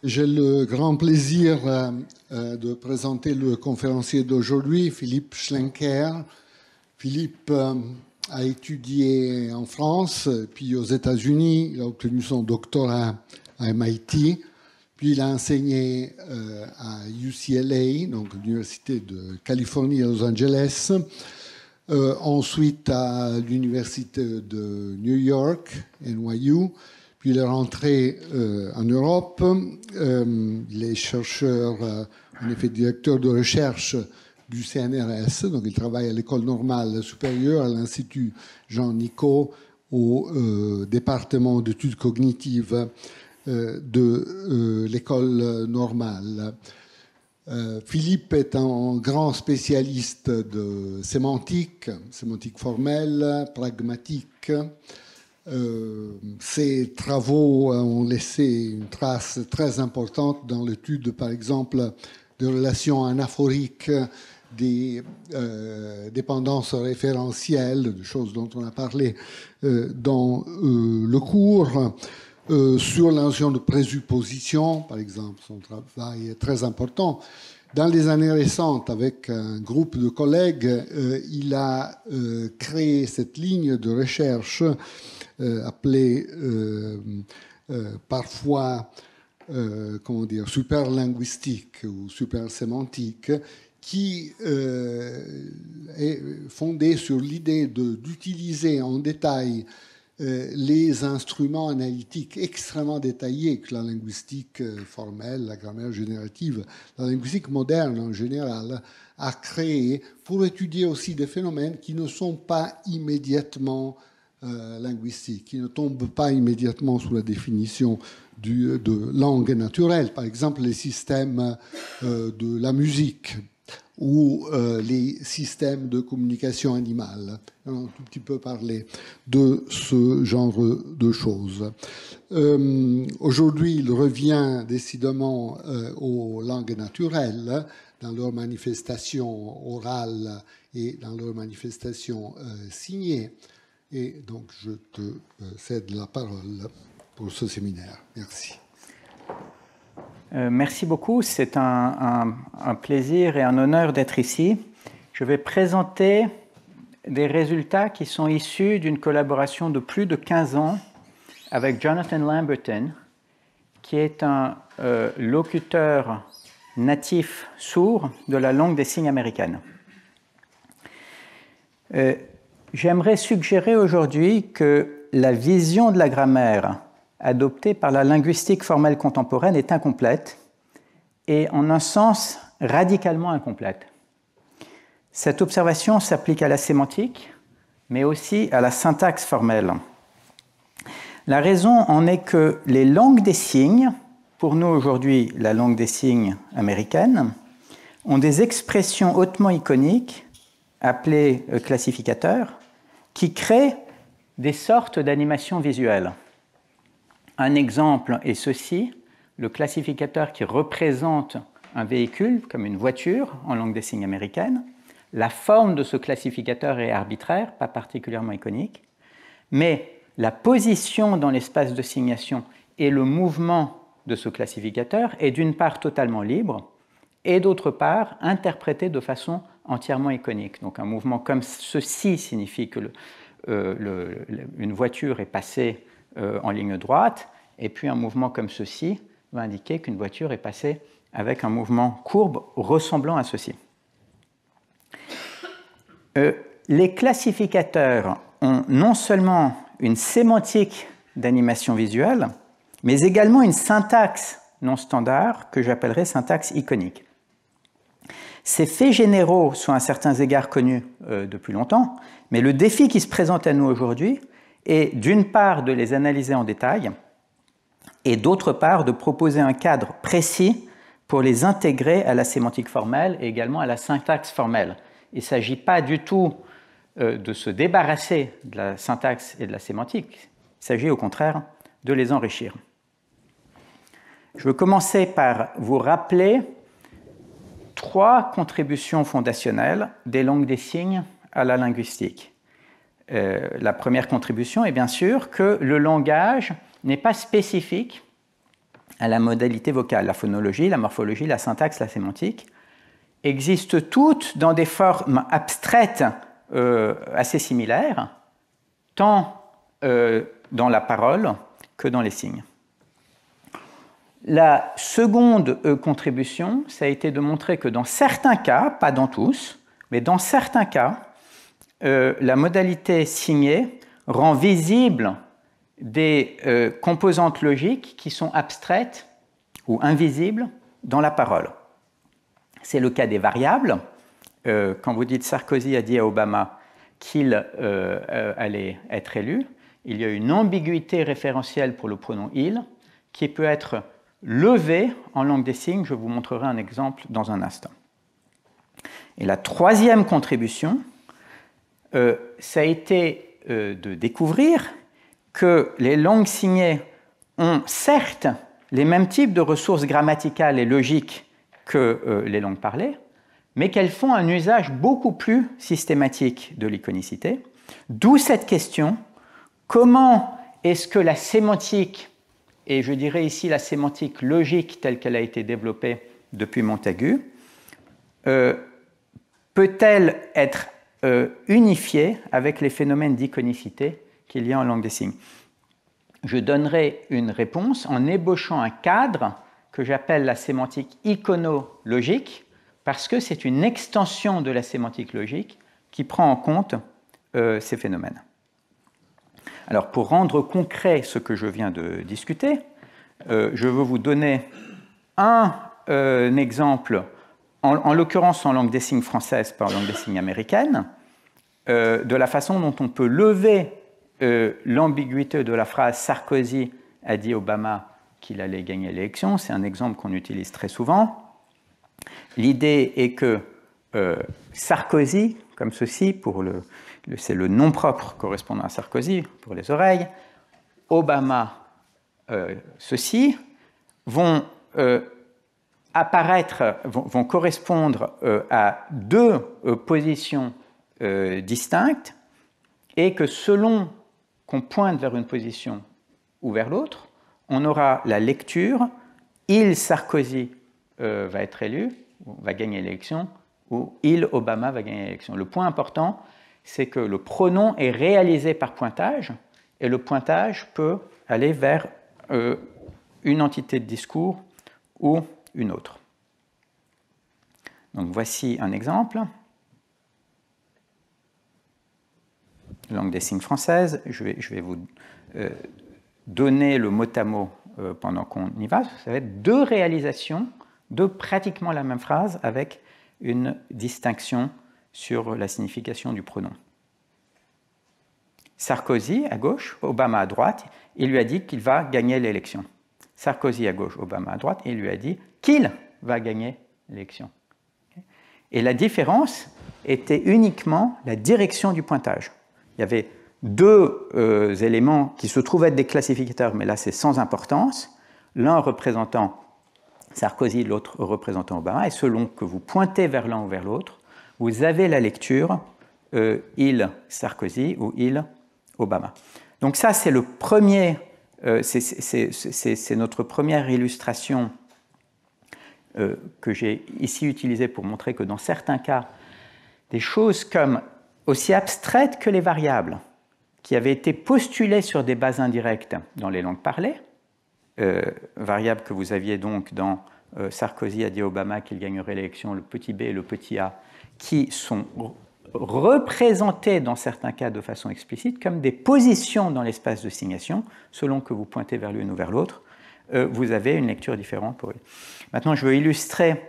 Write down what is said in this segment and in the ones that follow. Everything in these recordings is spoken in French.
J'ai le grand plaisir de présenter le conférencier d'aujourd'hui, Philippe Schlenker. Philippe a étudié en France, puis aux États-Unis. Il a obtenu son doctorat à MIT. Puis il a enseigné à UCLA, donc l'Université de Californie à Los Angeles. Ensuite à l'Université de New York, NYU. Puis il est rentré en Europe. Il est chercheur, en effet directeur de recherche du CNRS. Donc il travaille à l'École normale supérieure, à l'Institut Jean-Nicot, au département d'études cognitives de l'École normale. Philippe est un grand spécialiste de sémantique formelle, pragmatique. Ses travaux ont laissé une trace très importante dans l'étude, par exemple, de relations anaphoriques, des dépendances référentielles, des choses dont on a parlé dans le cours, sur la notion de présupposition, par exemple. Son travail est très important. Dans les années récentes, avec un groupe de collègues, il a créé cette ligne de recherche appelée parfois superlinguistique ou supersémantique, qui est fondée sur l'idée d'utiliser en détail les instruments analytiques extrêmement détaillés que la linguistique formelle, la grammaire générative, la linguistique moderne en général, a créé pour étudier aussi des phénomènes qui ne sont pas immédiatement linguistiques, qui ne tombent pas immédiatement sous la définition de langue naturelle. Par exemple, les systèmes de la musique ou les systèmes de communication animale. On a un tout petit peu parlé de ce genre de choses. Aujourd'hui, il revient décidément aux langues naturelles dans leurs manifestations orales et dans leurs manifestations signées. Et donc, je te cède la parole pour ce séminaire. Merci. Merci beaucoup. C'est un plaisir et un honneur d'être ici. Je vais présenter des résultats qui sont issus d'une collaboration de plus de 15 ans avec Jonathan Lamberton, qui est un locuteur natif sourd de la langue des signes américaine. J'aimerais suggérer aujourd'hui que la vision de la grammaire adoptée par la linguistique formelle contemporaine est incomplète et en un sens radicalement incomplète. Cette observation s'applique à la sémantique, mais aussi à la syntaxe formelle. La raison en est que les langues des signes, pour nous aujourd'hui la langue des signes américaine, ont des expressions hautement iconiques, appelées classificateurs, qui créent des sortes d'animations visuelles. Un exemple est ceci, le classificateur qui représente un véhicule, comme une voiture, en langue des signes américaine. La forme de ce classificateur est arbitraire, pas particulièrement iconique, mais la position dans l'espace de signation et le mouvement de ce classificateur est d'une part totalement libre et d'autre part interprété de façon entièrement iconique. Donc un mouvement comme ceci signifie que une voiture est passée en ligne droite, et puis un mouvement comme ceci va indiquer qu'une voiture est passée avec un mouvement courbe ressemblant à ceci. Les classificateurs ont non seulement une sémantique d'animation visuelle, mais également une syntaxe non standard que j'appellerais syntaxe iconique. Ces faits généraux sont à certains égards connus depuis longtemps, mais le défi qui se présente à nous aujourd'hui est d'une part de les analyser en détail et d'autre part de proposer un cadre précis pour les intégrer à la sémantique formelle et également à la syntaxe formelle. Il ne s'agit pas du tout de se débarrasser de la syntaxe et de la sémantique, il s'agit au contraire de les enrichir. Je veux commencer par vous rappeler 3 contributions fondationnelles des langues des signes à la linguistique. La première contribution est bien sûr que le langage n'est pas spécifique à la modalité vocale. La phonologie, la morphologie, la syntaxe, la sémantique existent toutes dans des formes abstraites assez similaires, tant dans la parole que dans les signes. La seconde contribution, ça a été de montrer que dans certains cas, pas dans tous, mais dans certains cas, la modalité signée rend visible des composantes logiques qui sont abstraites ou invisibles dans la parole. C'est le cas des variables. Quand vous dites Sarkozy a dit à Obama qu'il allait être élu, il y a une ambiguïté référentielle pour le pronom « il » qui peut être levée en langue des signes. Je vous montrerai un exemple dans un instant. Et la troisième contribution, ça a été de découvrir que les langues signées ont certes les mêmes types de ressources grammaticales et logiques que les langues parlées, mais qu'elles font un usage beaucoup plus systématique de l'iconicité. D'où cette question, comment est-ce que la sémantique, et je dirais ici la sémantique logique telle qu'elle a été développée depuis Montagu, peut-elle être unifiée avec les phénomènes d'iconicité qu'il y a en langue des signes? Je donnerai une réponse en ébauchant un cadre que j'appelle la sémantique iconologique, parce que c'est une extension de la sémantique logique qui prend en compte ces phénomènes. Alors, pour rendre concret ce que je viens de discuter, je veux vous donner un exemple, en l'occurrence en langue des signes française par langue des signes américaine, de la façon dont on peut lever l'ambiguïté de la phrase « Sarkozy a dit Obama qu'il allait gagner l'élection ». C'est un exemple qu'on utilise très souvent. L'idée est que Sarkozy, comme ceci, c'est le nom propre correspondant à Sarkozy pour les oreilles, Obama, ceci, vont apparaître, vont correspondre à deux positions distinctes, et que selon qu'on pointe vers une position ou vers l'autre, on aura la lecture « il, Sarkozy, va être élu », va gagner l'élection, ou « il, Obama, va gagner l'élection ». Le point important, c'est que le pronom est réalisé par pointage, et le pointage peut aller vers une entité de discours ou une autre. Donc voici un exemple. Langue des signes française, je vais vous donner le mot à mot pendant qu'on y va. Ça va être deux réalisations de pratiquement la même phrase avec une distinction sur la signification du pronom. Sarkozy à gauche, Obama à droite, il lui a dit qu'il va gagner l'élection. Sarkozy à gauche, Obama à droite, il lui a dit qu'il va gagner l'élection. Et la différence était uniquement la direction du pointage. Il y avait deux éléments qui se trouvaient être des classificateurs, mais là c'est sans importance, l'un représentant Sarkozy, l'autre représentant Obama, et selon que vous pointez vers l'un ou vers l'autre, vous avez la lecture il Sarkozy ou il Obama. Donc ça c'est le premier, c'est notre première illustration que j'ai ici utilisée pour montrer que dans certains cas, des choses comme aussi abstraites que les variables, qui avaient été postulées sur des bases indirectes dans les langues parlées, variables que vous aviez donc dans Sarkozy a dit à Obama qu'il gagnerait l'élection, le petit b et le petit a, qui sont représentées dans certains cas de façon explicite comme des positions dans l'espace de signation, selon que vous pointez vers l'une ou vers l'autre, vous avez une lecture différente pour eux. Maintenant, je veux illustrer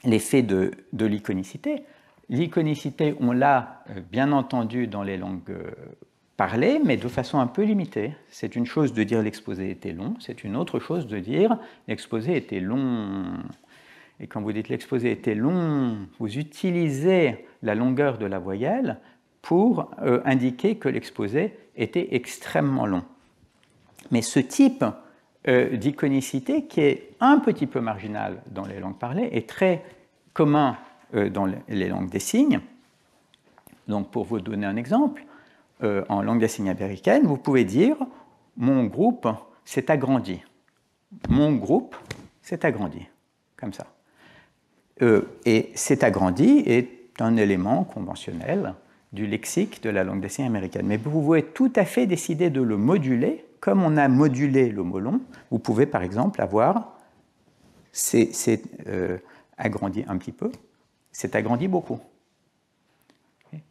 l'effet de l'iconicité. L'iconicité, on l'a bien entendu dans les langues parlées, mais de façon un peu limitée. C'est une chose de dire l'exposé était long, c'est une autre chose de dire l'exposé était long. Et quand vous dites l'exposé était long, vous utilisez la longueur de la voyelle pour indiquer que l'exposé était extrêmement long. Mais ce type d'iconicité, qui est un petit peu marginal dans les langues parlées, est très commun dans les langues des signes. Donc, pour vous donner un exemple, en langue des signes américaine, vous pouvez dire « mon groupe s'est agrandi ». mon groupe s'est agrandi, comme ça. Et s'est agrandi est un élément conventionnel du lexique de la langue des signes américaine. Mais vous pouvez tout à fait décider de le moduler, comme on a modulé le mot long. Vous pouvez par exemple avoir c'est agrandi un petit peu, c'est agrandi beaucoup. Okay.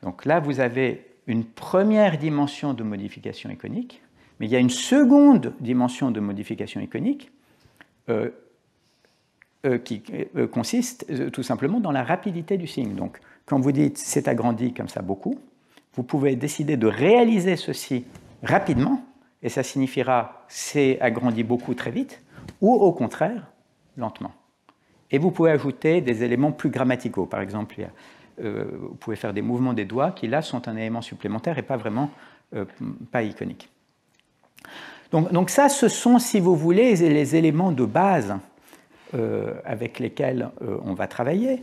Donc là, vous avez une première dimension de modification iconique, mais il y a une seconde dimension de modification iconique qui consiste tout simplement dans la rapidité du signe. Donc, quand vous dites « c'est agrandi comme ça beaucoup », vous pouvez décider de réaliser ceci rapidement, et ça signifiera « c'est agrandi beaucoup très vite », ou au contraire, lentement. Et vous pouvez ajouter des éléments plus grammaticaux. Par exemple, vous pouvez faire des mouvements des doigts qui, là, sont un élément supplémentaire et pas vraiment pas iconique. Donc ça, ce sont, si vous voulez, les éléments de base avec lesquels on va travailler.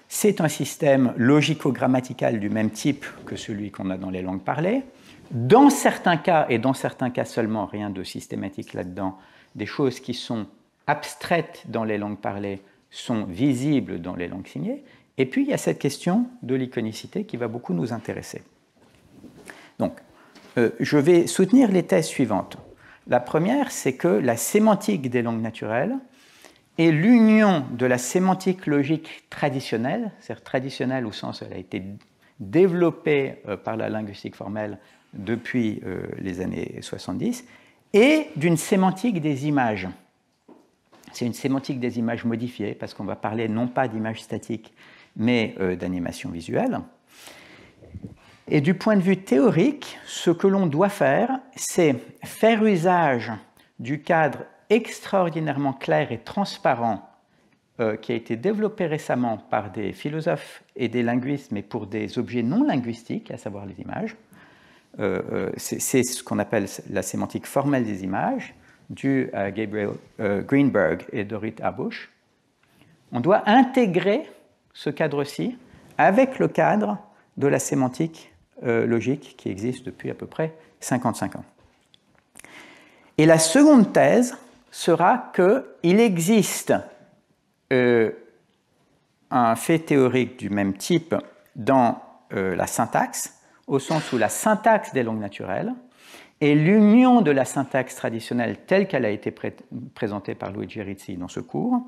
C'est un système logico-grammatical du même type que celui qu'on a dans les langues parlées. Dans certains cas, et dans certains cas seulement, rien de systématique là-dedans, des choses qui sont abstraites dans les langues parlées sont visibles dans les langues signées. Et puis, il y a cette question de l'iconicité qui va beaucoup nous intéresser. Donc, je vais soutenir les thèses suivantes. La première, c'est que la sémantique des langues naturelles est l'union de la sémantique logique traditionnelle, c'est-à-dire traditionnelle au sens où elle a été développée par la linguistique formelle depuis les années 70, et d'une sémantique des images. C'est une sémantique des images modifiée, parce qu'on va parler non pas d'images statiques, mais d'animation visuelle. Et du point de vue théorique, ce que l'on doit faire, c'est faire usage du cadre extraordinairement clair et transparent qui a été développé récemment par des philosophes et des linguistes, mais pour des objets non linguistiques, à savoir les images. C'est ce qu'on appelle la sémantique formelle des images, due à Gabriel Greenberg et Dorit Habush. On doit intégrer ce cadre-ci avec le cadre de la sémantique logique qui existe depuis à peu près 55 ans. Et la seconde thèse sera qu'il existe un fait théorique du même type dans la syntaxe, au sens où la syntaxe des langues naturelles est l'union de la syntaxe traditionnelle telle qu'elle a été présentée par Luigi Rizzi dans ce cours,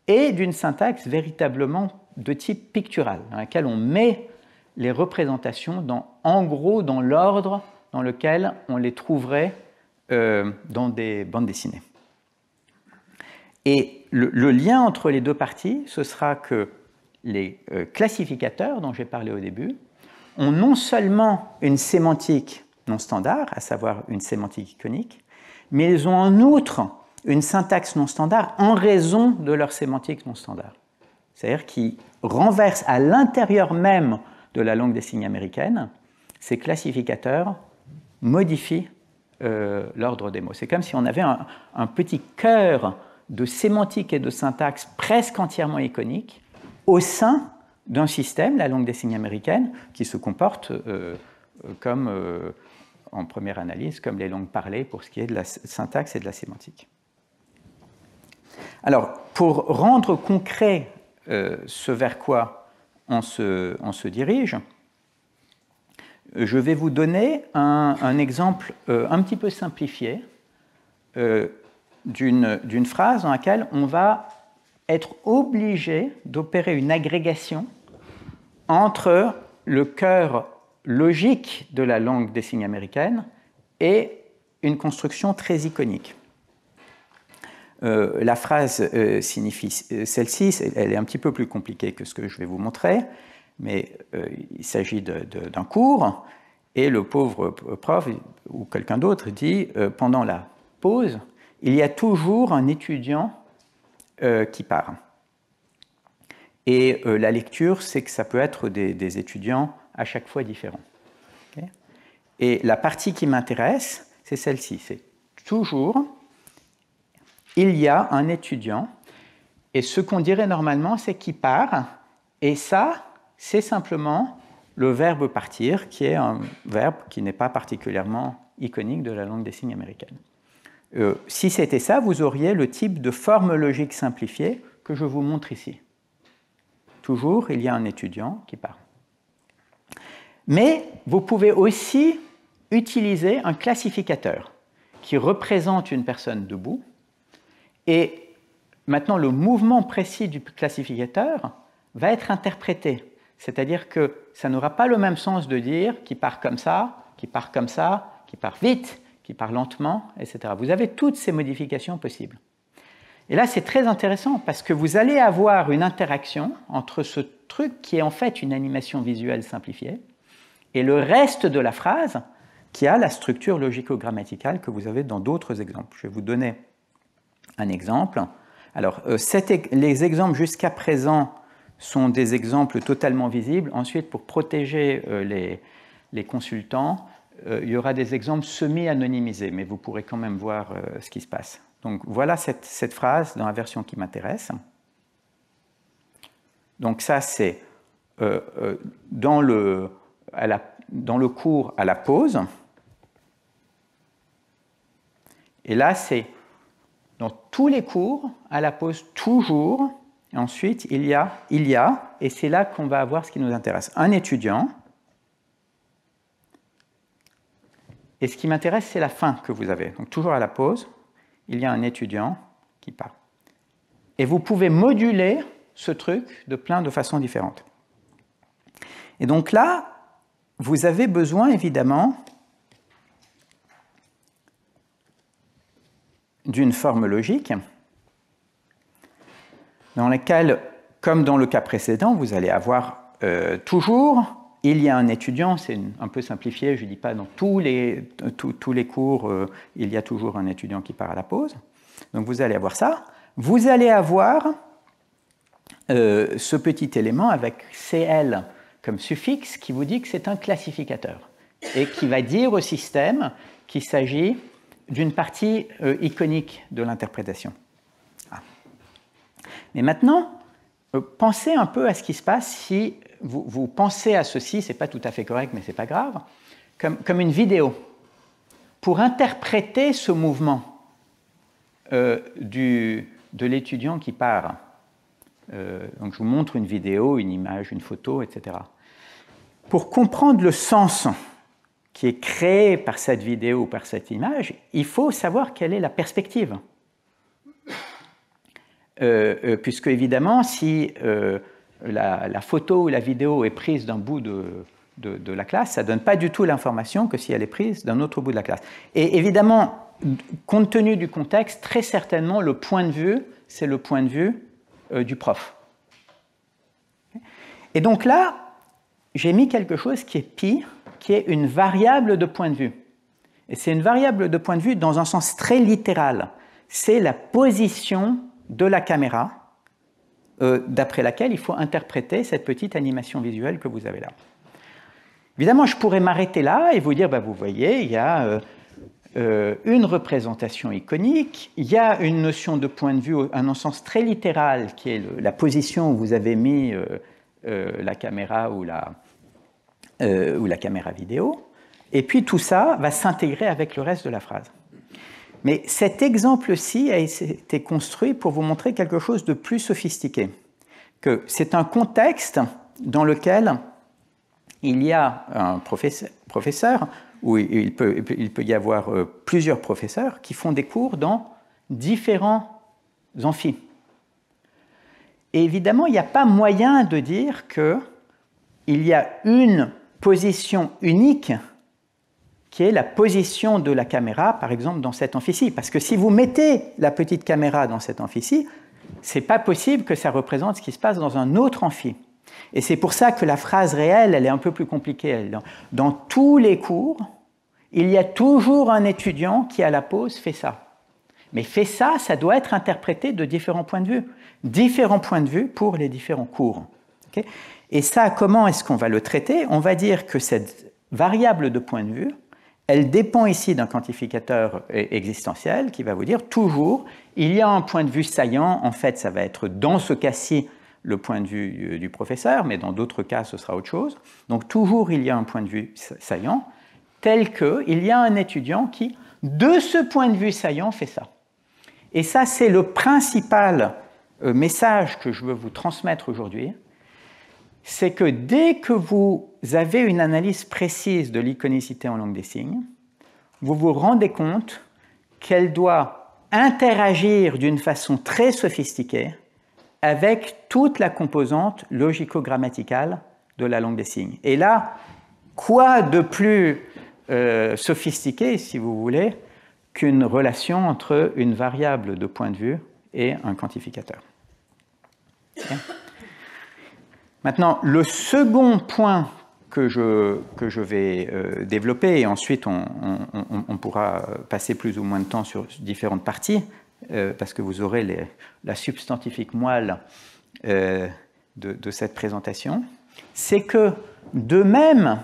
et d'une syntaxe véritablement de type pictural, dans laquelle on met les représentations en gros dans l'ordre dans lequel on les trouverait dans des bandes dessinées. Et le lien entre les deux parties, ce sera que les classificateurs dont j'ai parlé au début ont non seulement une sémantique non standard, à savoir une sémantique iconique, mais ils ont en outre une syntaxe non standard en raison de leur sémantique non standard. C'est-à-dire qu'ils renversent à l'intérieur même de la langue des signes américaine, ces classificateurs modifient l'ordre des mots. C'est comme si on avait un petit cœur de sémantique et de syntaxe presque entièrement iconique au sein d'un système, la langue des signes américaine, qui se comporte comme, en première analyse, comme les langues parlées pour ce qui est de la syntaxe et de la sémantique. Alors, pour rendre concret ce vers quoi on se dirige, je vais vous donner un exemple un petit peu simplifié d'une phrase dans laquelle on va être obligé d'opérer une agrégation entre le cœur logique de la langue des signes américaine et une construction très iconique. La phrase signifie celle-ci, elle est un petit peu plus compliquée que ce que je vais vous montrer, mais il s'agit d'un cours, et le pauvre prof ou quelqu'un d'autre dit pendant la pause, il y a toujours un étudiant qui part. Et la lecture, c'est que ça peut être des étudiants à chaque fois différents. Okay. Et la partie qui m'intéresse, c'est celle-ci, c'est toujours, il y a un étudiant, et ce qu'on dirait normalement, c'est qu'il part, et ça, c'est simplement le verbe partir, qui est un verbe qui n'est pas particulièrement iconique de la langue des signes américaine. Si c'était ça, vous auriez le type de forme logique simplifiée que je vous montre ici. Toujours, il y a un étudiant qui part. Mais vous pouvez aussi utiliser un classificateur qui représente une personne debout. Et maintenant, le mouvement précis du classificateur va être interprété. C'est-à-dire que ça n'aura pas le même sens de dire qu'il part comme ça, qu'il part comme ça, qu'il part vite, qu'il part lentement, etc. Vous avez toutes ces modifications possibles. Et là, c'est très intéressant parce que vous allez avoir une interaction entre ce truc qui est en fait une animation visuelle simplifiée et le reste de la phrase qui a la structure logico-grammaticale que vous avez dans d'autres exemples. Je vais vous donner un exemple. Alors, les exemples jusqu'à présent sont des exemples totalement visibles. Ensuite, pour protéger les consultants, il y aura des exemples semi-anonymisés, mais vous pourrez quand même voir ce qui se passe. Donc voilà cette phrase dans la version qui m'intéresse. Donc ça, c'est dans le cours à la pause. Et là, c'est dans tous les cours, à la pause, toujours. Et ensuite, il y a, et c'est là qu'on va avoir ce qui nous intéresse. Un étudiant. Et ce qui m'intéresse, c'est la fin que vous avez. Donc toujours à la pause, il y a un étudiant qui part. Et vous pouvez moduler ce truc de plein de façons différentes. Et donc là, vous avez besoin, évidemment, d'une forme logique dans laquelle, comme dans le cas précédent, vous allez avoir toujours, il y a un étudiant, c'est un peu simplifié, je ne dis pas dans tous les cours, il y a toujours un étudiant qui part à la pause. Donc vous allez avoir ça. Vous allez avoir ce petit élément avec CL comme suffixe qui vous dit que c'est un classificateur et qui va dire au système qu'il s'agit d'une partie iconique de l'interprétation. Ah. Mais maintenant, pensez un peu à ce qui se passe si vous pensez à ceci, ce n'est pas tout à fait correct, mais ce n'est pas grave, comme une vidéo. Pour interpréter ce mouvement de l'étudiant qui part, donc je vous montre une vidéo, une image, une photo, etc. Pour comprendre le sens qui est créé par cette vidéo ou par cette image, il faut savoir quelle est la perspective. Puisque évidemment, si la photo ou la vidéo est prise d'un bout de la classe, ça ne donne pas du tout l'information que si elle est prise d'un autre bout de la classe. Et évidemment, compte tenu du contexte, très certainement, le point de vue, c'est le point de vue du prof. Et donc là, j'ai mis quelque chose qui est pi, qui est une variable de point de vue. Et c'est une variable de point de vue dans un sens très littéral. C'est la position de la caméra d'après laquelle il faut interpréter cette petite animation visuelle que vous avez là. Évidemment, je pourrais m'arrêter là et vous dire, vous voyez, il y a une représentation iconique, il y a une notion de point de vue, un sens très littéral, qui est la position où vous avez mis la caméra ou la caméra vidéo, et puis tout ça va s'intégrer avec le reste de la phrase. Mais cet exemple-ci a été construit pour vous montrer quelque chose de plus sophistiqué, que c'est un contexte dans lequel il y a un professeur, ou il peut y avoir plusieurs professeurs qui font des cours dans différents amphis. Et évidemment, il n'y a pas moyen de dire qu'il y a une position unique qui est la position de la caméra, par exemple, dans cet amphi-ci. Parce que si vous mettez la petite caméra dans cet amphi-ci, ce n'est pas possible que ça représente ce qui se passe dans un autre amphi. Et c'est pour ça que la phrase réelle, elle est un peu plus compliquée. Dans tous les cours, il y a toujours un étudiant qui, à la pause, fait ça. Mais fait ça, ça doit être interprété de différents points de vue. Différents points de vue pour les différents cours. Okay ? Et ça, comment est-ce qu'on va le traiter ? On va dire que cette variable de point de vue, elle dépend ici d'un quantificateur existentiel qui va vous dire toujours, il y a un point de vue saillant, en fait ça va être dans ce cas-ci le point de vue du professeur, mais dans d'autres cas ce sera autre chose. Donc toujours il y a un point de vue saillant, tel qu'il y a un étudiant qui, de ce point de vue saillant, fait ça. Et ça, c'est le principal message que je veux vous transmettre aujourd'hui, c'est que dès que vous avez une analyse précise de l'iconicité en langue des signes, vous vous rendez compte qu'elle doit interagir d'une façon très sophistiquée avec toute la composante logico-grammaticale de la langue des signes. Et là, quoi de plus sophistiqué, si vous voulez, qu'une relation entre une variable de point de vue et un quantificateur. Okay. Maintenant, le second point que je vais développer, et ensuite on pourra passer plus ou moins de temps sur différentes parties, parce que vous aurez la substantifique moelle de cette présentation, c'est que de même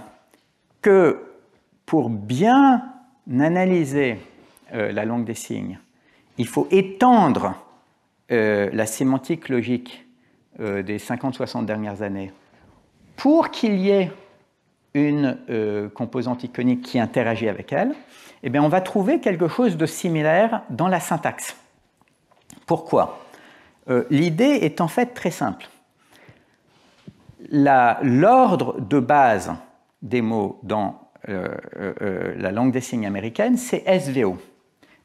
que pour bien analyser la langue des signes, il faut étendre la sémantique logique des 50-60 dernières années pour qu'il y ait une composante iconique qui interagit avec elle, eh bien on va trouver quelque chose de similaire dans la syntaxe. Pourquoi ? L'idée est en fait très simple. L'ordre de base des mots dans la langue des signes américaine, c'est SVO.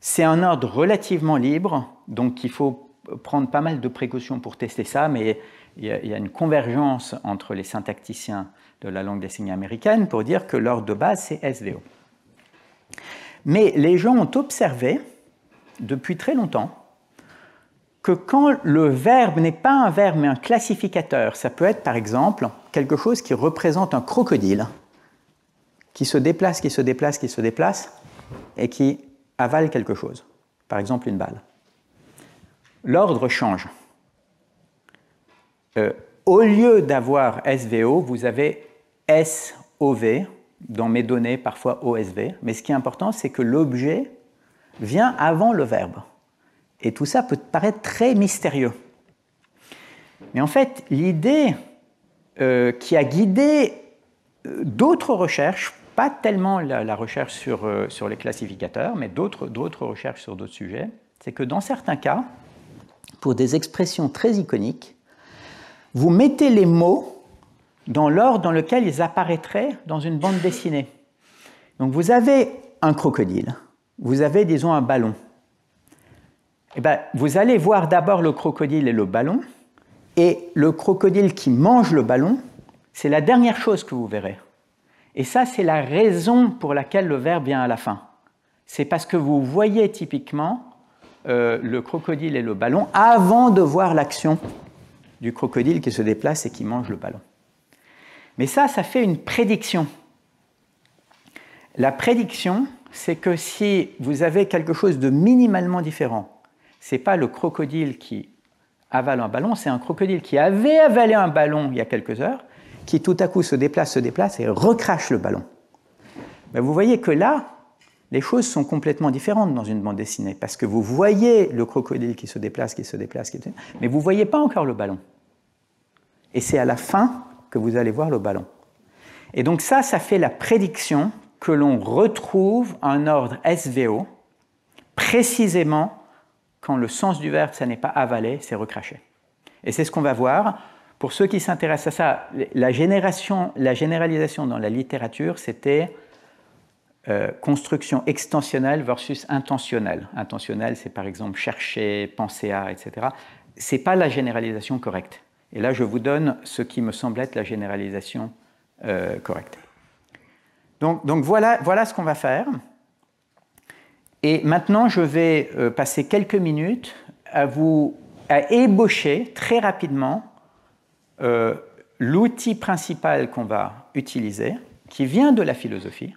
C'est un ordre relativement libre, donc il faut prendre pas mal de précautions pour tester ça, mais il y a une convergence entre les syntacticiens de la langue des signes américaine pour dire que l'ordre de base, c'est SVO. Mais les gens ont observé, depuis très longtemps, que quand le verbe n'est pas un verbe mais un classificateur, ça peut être par exemple quelque chose qui représente un crocodile, qui se déplace, qui se déplace, qui se déplace, et qui avale quelque chose, par exemple une balle. L'ordre change. Au lieu d'avoir SVO, vous avez SOV, dans mes données parfois OSV, mais ce qui est important, c'est que l'objet vient avant le verbe. Et tout ça peut paraître très mystérieux. Mais en fait, l'idée qui a guidé d'autres recherches, pas tellement la recherche sur les classificateurs, mais d'autres recherches sur d'autres sujets, c'est que dans certains cas, pour des expressions très iconiques, vous mettez les mots dans l'ordre dans lequel ils apparaîtraient dans une bande dessinée. Donc vous avez un crocodile, vous avez, disons, un ballon. Eh bien, vous allez voir d'abord le crocodile et le ballon, et le crocodile qui mange le ballon, c'est la dernière chose que vous verrez. Et ça, c'est la raison pour laquelle le verbe vient à la fin. C'est parce que vous voyez typiquement le crocodile et le ballon avant de voir l'action du crocodile qui se déplace et qui mange le ballon. Mais ça fait une prédiction. La prédiction, c'est que si vous avez quelque chose de minimalement différent, ce n'est pas le crocodile qui avale un ballon, c'est un crocodile qui avait avalé un ballon il y a quelques heures, qui tout à coup se déplace et recrache le ballon. Ben vous voyez que là, les choses sont complètement différentes dans une bande dessinée, parce que vous voyez le crocodile qui se déplace, mais vous ne voyez pas encore le ballon. Et c'est à la fin que vous allez voir le ballon. Et donc ça fait la prédiction que l'on retrouve un ordre SVO, précisément quand le sens du verbe, ça n'est pas avaler, c'est recracher. Et c'est ce qu'on va voir. Pour ceux qui s'intéressent à ça, la généralisation dans la littérature, c'était construction extensionnelle versus intentionnelle. Intentionnelle, c'est par exemple chercher, penser à, etc. Ce n'est pas la généralisation correcte. Et là, je vous donne ce qui me semble être la généralisation correcte. Donc voilà ce qu'on va faire. Et maintenant, je vais passer quelques minutes à ébaucher très rapidement l'outil principal qu'on va utiliser, qui vient de la philosophie,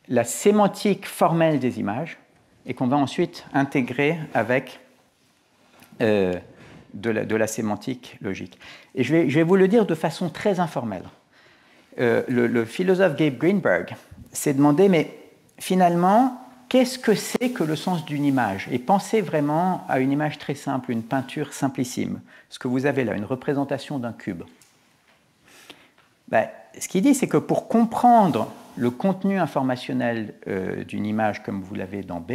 la sémantique formelle des images, et qu'on va ensuite intégrer avec de la sémantique logique. Et je vais vous le dire de façon très informelle. Le philosophe Gabe Greenberg s'est demandé, mais finalement, qu'est-ce que c'est que le sens d'une image ? Et pensez vraiment à une image très simple, une peinture simplissime. Ce que vous avez là, une représentation d'un cube. Ce qu'il dit, c'est que pour comprendre le contenu informationnel d'une image comme vous l'avez dans B,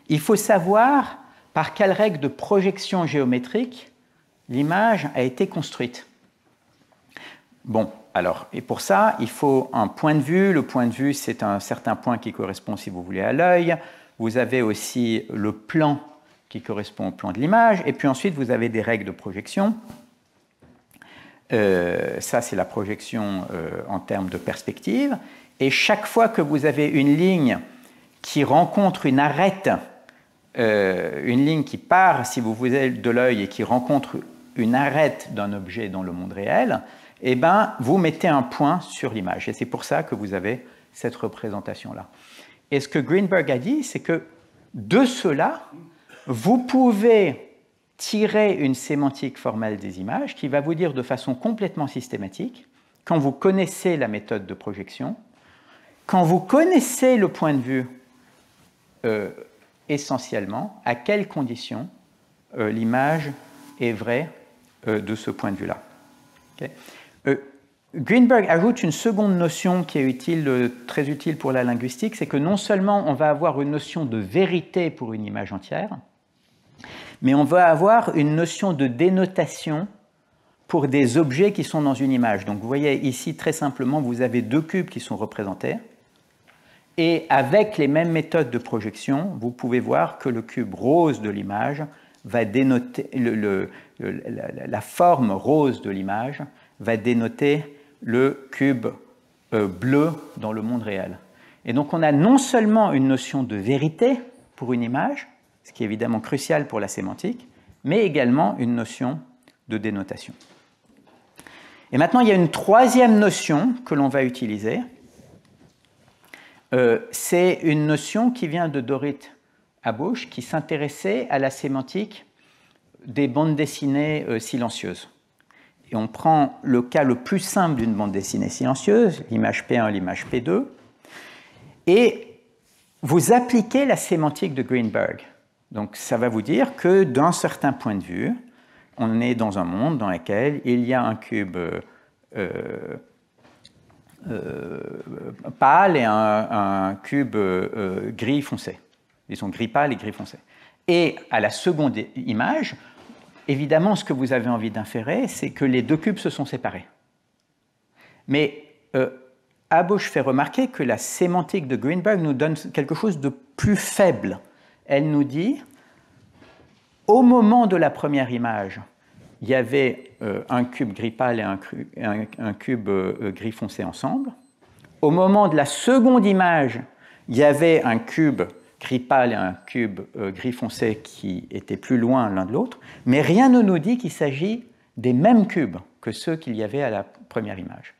il faut savoir par quelle règle de projection géométrique l'image a été construite. Bon, alors, et pour ça, il faut un point de vue. Le point de vue, c'est un certain point qui correspond, si vous voulez, à l'œil. Vous avez aussi le plan qui correspond au plan de l'image. Et puis ensuite, vous avez des règles de projection. Ça, c'est la projection en termes de perspective. Et chaque fois que vous avez une ligne qui rencontre une arête, une ligne qui part, si vous voulez, de l'œil et qui rencontre une arête d'un objet dans le monde réel, eh ben, vous mettez un point sur l'image. Et c'est pour ça que vous avez cette représentation-là. Et ce que Greenberg a dit, c'est que de cela, vous pouvez tirer une sémantique formelle des images qui va vous dire de façon complètement systématique, quand vous connaissez la méthode de projection, quand vous connaissez le point de vue essentiellement, à quelles conditions l'image est vraie de ce point de vue-là. Okay. Greenberg ajoute une seconde notion qui est très utile pour la linguistique, c'est que non seulement on va avoir une notion de vérité pour une image entière, mais on va avoir une notion de dénotation pour des objets qui sont dans une image. Donc vous voyez ici, très simplement, vous avez deux cubes qui sont représentés, et avec les mêmes méthodes de projection, vous pouvez voir que le cube rose de l'image va dénoter, la forme rose de l'image va dénoter le cube bleu dans le monde réel. Et donc on a non seulement une notion de vérité pour une image, ce qui est évidemment crucial pour la sémantique, mais également une notion de dénotation. Et maintenant, il y a une troisième notion que l'on va utiliser. C'est une notion qui vient de Dorit Habush, qui s'intéressait à la sémantique des bandes dessinées silencieuses. Et on prend le cas le plus simple d'une bande dessinée silencieuse, l'image P1, l'image P2, et vous appliquez la sémantique de Greenberg. Donc ça va vous dire que d'un certain point de vue, on est dans un monde dans lequel il y a un cube pâle et un cube gris foncé. Ils sont gris pâle et gris foncé. Et à la seconde image, évidemment, ce que vous avez envie d'inférer, c'est que les deux cubes se sont séparés. Mais Habush fait remarquer que la sémantique de Greenberg nous donne quelque chose de plus faible. Elle nous dit, au moment de la première image, il y avait un cube gris pâle et un cube gris foncé ensemble. Au moment de la seconde image, il y avait un cube gris pâle et un cube gris foncé qui étaient plus loin l'un de l'autre, mais rien ne nous dit qu'il s'agit des mêmes cubes que ceux qu'il y avait à la première image.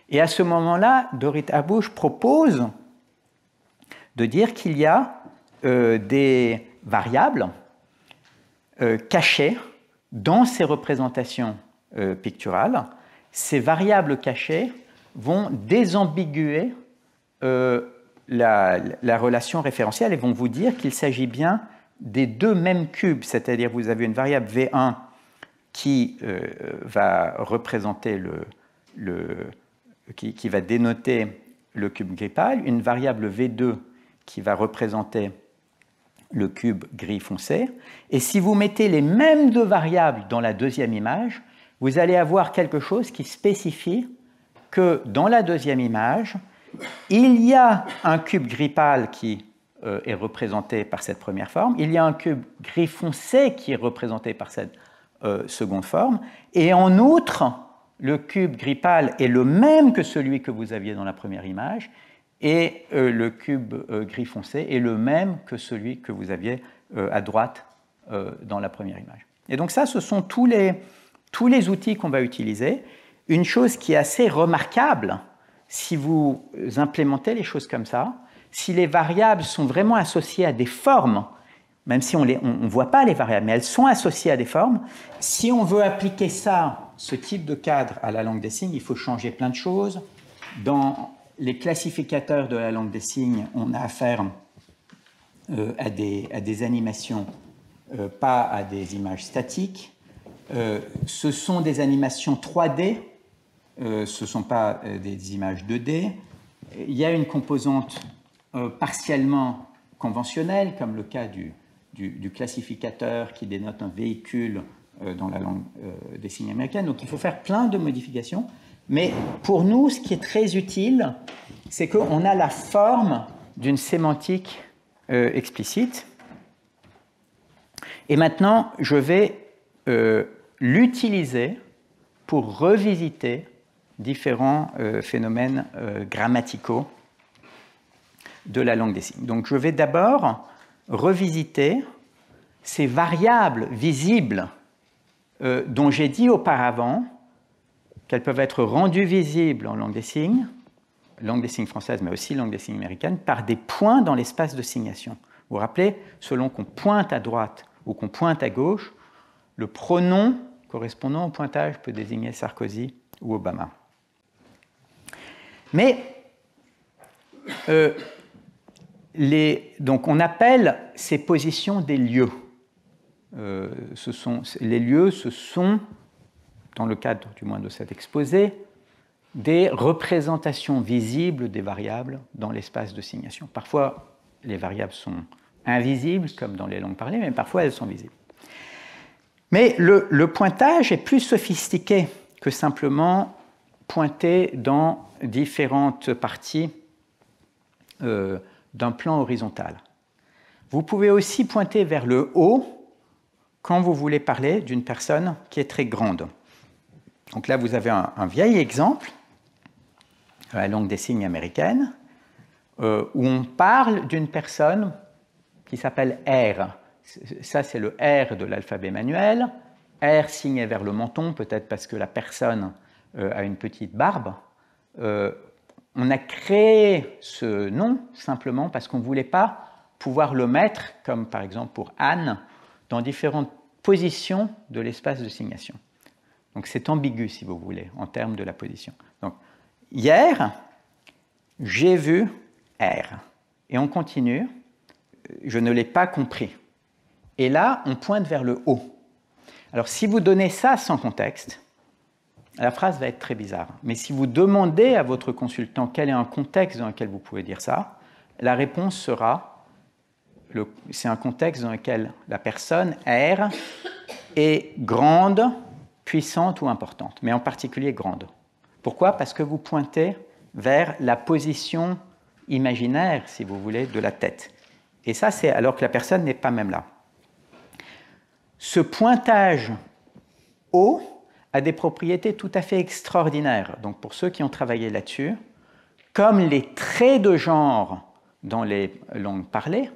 Et à ce moment-là, Dorit Habush propose de dire qu'il y a des variables cachées dans ces représentations picturales. Ces variables cachées vont désambiguer la relation référentielle et vont vous dire qu'il s'agit bien des deux mêmes cubes, c'est-à-dire vous avez une variable V1 qui va représenter qui va dénoter le cube gris pâle, une variable V2 qui va représenter le cube gris foncé. Et si vous mettez les mêmes deux variables dans la deuxième image, vous allez avoir quelque chose qui spécifie que dans la deuxième image, il y a un cube gris pâle qui est représenté par cette première forme, il y a un cube gris foncé qui est représenté par cette seconde forme, et en outre, le cube gris pâle est le même que celui que vous aviez dans la première image, et le cube gris foncé est le même que celui que vous aviez à droite dans la première image. Et donc ça, ce sont tous les outils qu'on va utiliser. Une chose qui est assez remarquable, si vous implémentez les choses comme ça, si les variables sont vraiment associées à des formes, même si on ne voit pas les variables, mais elles sont associées à des formes, si on veut appliquer ça, ce type de cadre à la langue des signes, il faut changer plein de choses. Dans les classificateurs de la langue des signes, on a affaire à des animations, pas à des images statiques. Ce sont des animations 3D, ce ne sont pas des images 2D. il y a une composante partiellement conventionnelle, comme le cas du classificateur qui dénote un véhicule dans la langue des signes américaine. Donc il faut faire plein de modifications. Mais pour nous, ce qui est très utile, c'est qu'on a la forme d'une sémantique explicite. Et maintenant, je vais l'utiliser pour revisiter différents phénomènes grammaticaux de la langue des signes. Donc je vais d'abord revisiter ces variables visibles dont j'ai dit auparavant qu'elles peuvent être rendues visibles en langue des signes française, mais aussi langue des signes américaine, par des points dans l'espace de signation. Vous vous rappelez, selon qu'on pointe à droite ou qu'on pointe à gauche, le pronom correspondant au pointage peut désigner Sarkozy ou Obama. Mais donc on appelle ces positions des lieux. Les lieux, ce sont, dans le cadre du moins de cet exposé, des représentations visibles des variables dans l'espace de signation. Parfois, les variables sont invisibles, comme dans les langues parlées, mais parfois elles sont visibles. Mais le pointage est plus sophistiqué que simplement pointer dans différentes parties d'un plan horizontal. Vous pouvez aussi pointer vers le haut quand vous voulez parler d'une personne qui est très grande. Donc là, vous avez un vieil exemple, la langue des signes américaine, où on parle d'une personne qui s'appelle R. Ça, c'est le R de l'alphabet manuel. R signé vers le menton, peut-être parce que la personne a une petite barbe. On a créé ce nom simplement parce qu'on ne voulait pas pouvoir le mettre, comme par exemple pour Anne, dans différentes positions de l'espace de signation. Donc c'est ambigu, si vous voulez, en termes de la position. Donc, hier, j'ai vu R. Et on continue, je ne l'ai pas compris. Et là, on pointe vers le haut. Alors, si vous donnez ça sans contexte, la phrase va être très bizarre. Mais si vous demandez à votre consultant quel est un contexte dans lequel vous pouvez dire ça, la réponse sera, c'est un contexte dans lequel la personne, R, est grande, puissante ou importante, mais en particulier grande. Pourquoi ? Parce que vous pointez vers la position imaginaire, si vous voulez, de la tête. Et ça, c'est alors que la personne n'est pas même là. Ce pointage haut a des propriétés tout à fait extraordinaires. Donc pour ceux qui ont travaillé là-dessus, comme les traits de genre dans les langues parlées,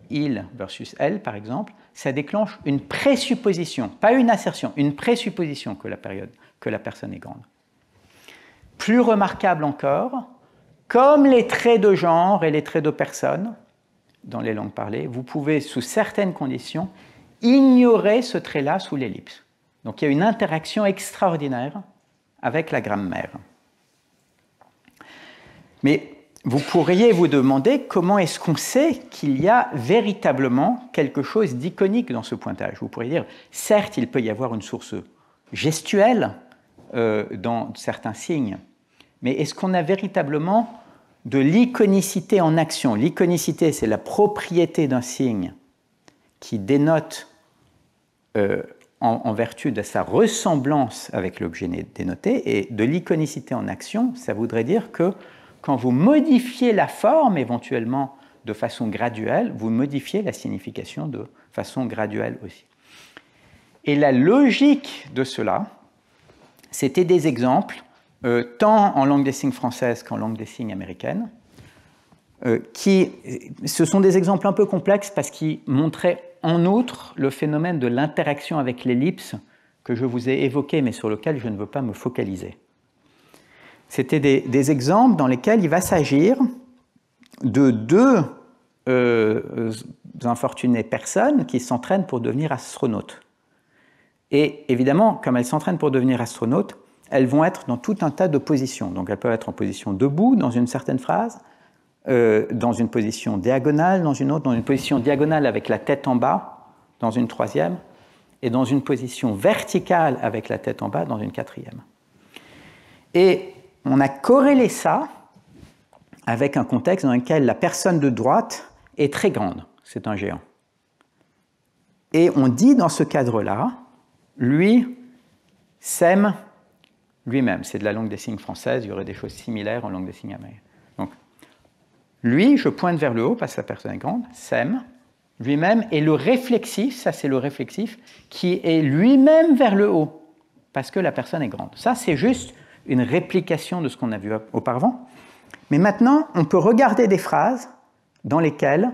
il versus elle par exemple, ça déclenche une présupposition, pas une assertion, une présupposition que la personne est grande. Plus remarquable encore, comme les traits de genre et les traits de personne dans les langues parlées, vous pouvez, sous certaines conditions, ignorer ce trait-là sous l'ellipse. Donc il y a une interaction extraordinaire avec la grammaire. Mais vous pourriez vous demander comment est-ce qu'on sait qu'il y a véritablement quelque chose d'iconique dans ce pointage. Vous pourriez dire, certes, il peut y avoir une source gestuelle dans certains signes, mais est-ce qu'on a véritablement de l'iconicité en action ? L'iconicité, c'est la propriété d'un signe qui dénote en vertu de sa ressemblance avec l'objet dénoté, et de l'iconicité en action, ça voudrait dire que quand vous modifiez la forme éventuellement de façon graduelle, vous modifiez la signification de façon graduelle aussi. Et la logique de cela, c'était des exemples, tant en langue des signes française qu'en langue des signes américaine, ce sont des exemples un peu complexes parce qu'ils montraient en outre le phénomène de l'interaction avec l'ellipse que je vous ai évoqué, mais sur lequel je ne veux pas me focaliser. C'était des exemples dans lesquels il va s'agir de deux infortunées personnes qui s'entraînent pour devenir astronautes. Et évidemment, comme elles s'entraînent pour devenir astronautes, elles vont être dans tout un tas de positions. Donc elles peuvent être en position debout dans une certaine phrase, dans une position diagonale dans une autre, dans une position diagonale avec la tête en bas dans une troisième, et dans une position verticale avec la tête en bas dans une quatrième. Et on a corrélé ça avec un contexte dans lequel la personne de droite est très grande, c'est un géant. Et on dit dans ce cadre-là, lui sème lui-même. C'est de la langue des signes française, il y aurait des choses similaires en langue des signes américaine. Donc, lui, je pointe vers le haut parce que la personne est grande, sème lui-même, et le réflexif, ça c'est le réflexif, qui est lui-même vers le haut, parce que la personne est grande. Ça, c'est juste une réplication de ce qu'on a vu auparavant. Mais maintenant, on peut regarder des phrases dans lesquelles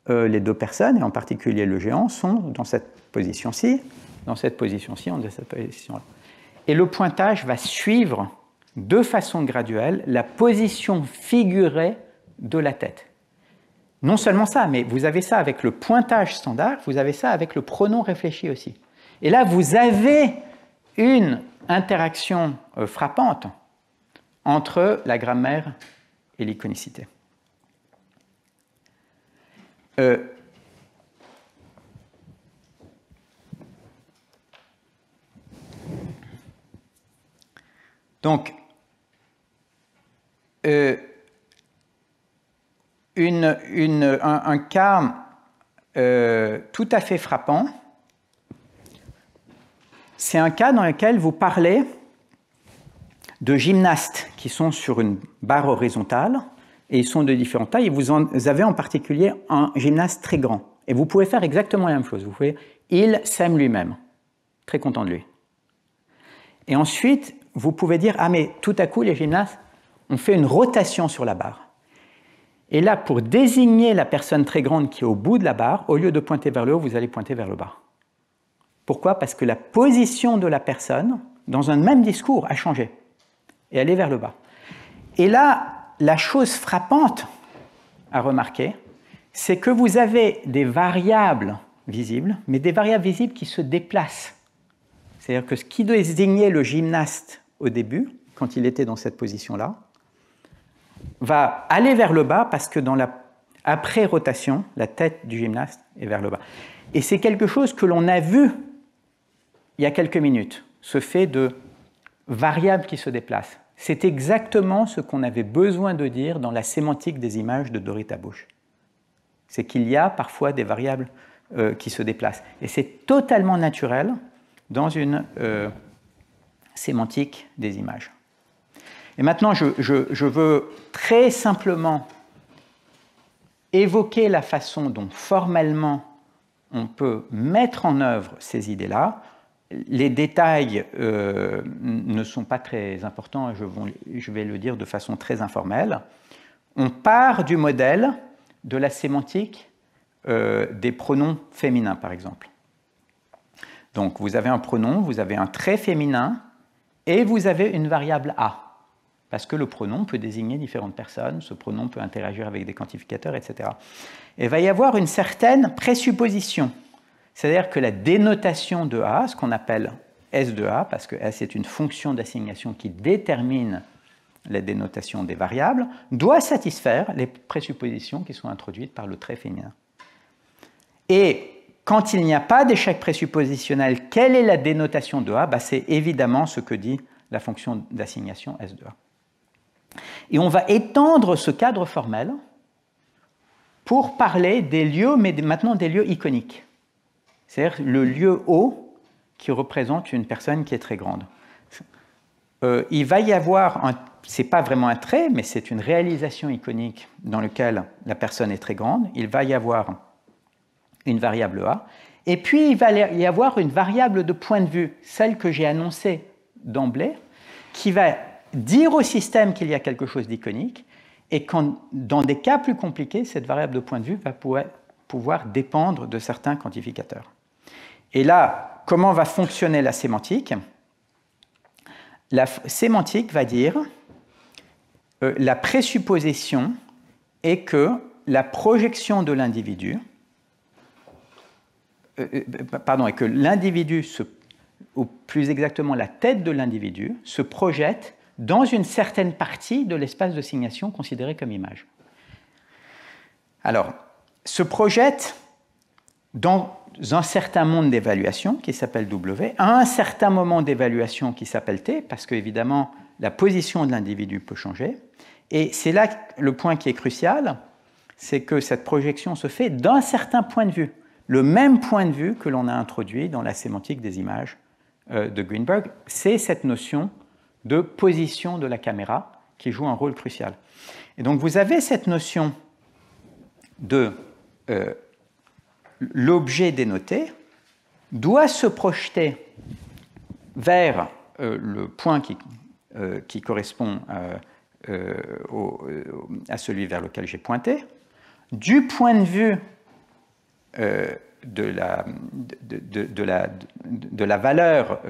les deux personnes, et en particulier le géant, sont dans cette position-ci, dans cette position-ci, dans cette position-là. Et le pointage va suivre de façon graduelle la position figurée de la tête. Non seulement ça, mais vous avez ça avec le pointage standard, vous avez ça avec le pronom réfléchi aussi. Et là, vous avez une interaction frappante entre la grammaire et l'iconicité. Donc, un cas tout à fait frappant, c'est un cas dans lequel vous parlez de gymnastes qui sont sur une barre horizontale et ils sont de différentes tailles. Et vous avez en particulier un gymnaste très grand. Et vous pouvez faire exactement la même chose. Vous pouvez, il s'aime lui-même, très content de lui. Et ensuite, vous pouvez dire, ah mais tout à coup, les gymnastes ont fait une rotation sur la barre. Et là, pour désigner la personne très grande qui est au bout de la barre, au lieu de pointer vers le haut, vous allez pointer vers le bas. Pourquoi? Parce que la position de la personne, dans un même discours, a changé. Et elle est vers le bas. Et là, la chose frappante à remarquer, c'est que vous avez des variables visibles, mais des variables visibles qui se déplacent. C'est-à-dire que ce qui désignait le gymnaste au début, quand il était dans cette position-là, va aller vers le bas parce que dans la après-rotation, la tête du gymnaste est vers le bas. Et c'est quelque chose que l'on a vu il y a quelques minutes, ce fait de variables qui se déplacent. C'est exactement ce qu'on avait besoin de dire dans la sémantique des images de Dorita Bush. C'est qu'il y a parfois des variables qui se déplacent. Et c'est totalement naturel dans une sémantique des images. Et maintenant, je veux très simplement évoquer la façon dont formellement on peut mettre en œuvre ces idées-là. Les détails ne sont pas très importants, je vais le dire de façon très informelle. On part du modèle de la sémantique des pronoms féminins, par exemple. Donc, vous avez un pronom, vous avez un trait féminin, et vous avez une variable A. Parce que le pronom peut désigner différentes personnes, ce pronom peut interagir avec des quantificateurs, etc. Et il va y avoir une certaine présupposition. C'est-à-dire que la dénotation de A, ce qu'on appelle S de A, parce que S est une fonction d'assignation qui détermine la dénotation des variables, doit satisfaire les présuppositions qui sont introduites par le trait féminin. Et quand il n'y a pas d'échec présuppositionnel, quelle est la dénotation de A? C'est évidemment ce que dit la fonction d'assignation S de A. Et on va étendre ce cadre formel pour parler des lieux, mais maintenant des lieux iconiques. C'est-à-dire le lieu O qui représente une personne qui est très grande. Il va y avoir, ce n'est pas vraiment un trait, mais c'est une réalisation iconique dans laquelle la personne est très grande. Il va y avoir une variable A. Et puis, il va y avoir une variable de point de vue, celle que j'ai annoncée d'emblée, qui va dire au système qu'il y a quelque chose d'iconique, et dans des cas plus compliqués, cette variable de point de vue va pouvoir dépendre de certains quantificateurs. Et là, comment va fonctionner la sémantique? La sémantique va dire la présupposition est que la projection de l'individu, et que l'individu, ou plus exactement la tête de l'individu, se projette dans une certaine partie de l'espace de signation considéré comme image. Alors, se projette dans un certain monde d'évaluation qui s'appelle W, à un certain moment d'évaluation qui s'appelle T, parce qu'évidemment, la position de l'individu peut changer, Et c'est là le point qui est crucial, c'est que cette projection se fait d'un certain point de vue, le même point de vue que l'on a introduit dans la sémantique des images de Greenberg, c'est cette notion de position de la caméra qui joue un rôle crucial. Et donc vous avez cette notion de l'objet dénoté doit se projeter vers le point qui correspond à celui vers lequel j'ai pointé, du point de vue de la valeur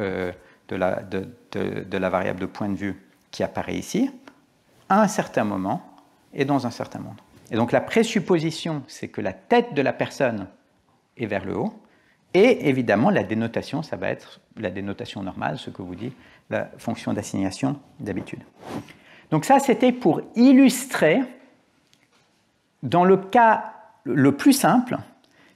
de la variable de point de vue qui apparaît ici, à un certain moment et dans un certain monde. Et donc la présupposition, c'est que la tête de la personne est vers le haut, et évidemment la dénotation, ça va être la dénotation normale, ce que vous dit la fonction d'assignation d'habitude. Donc ça, c'était pour illustrer, dans le cas le plus simple,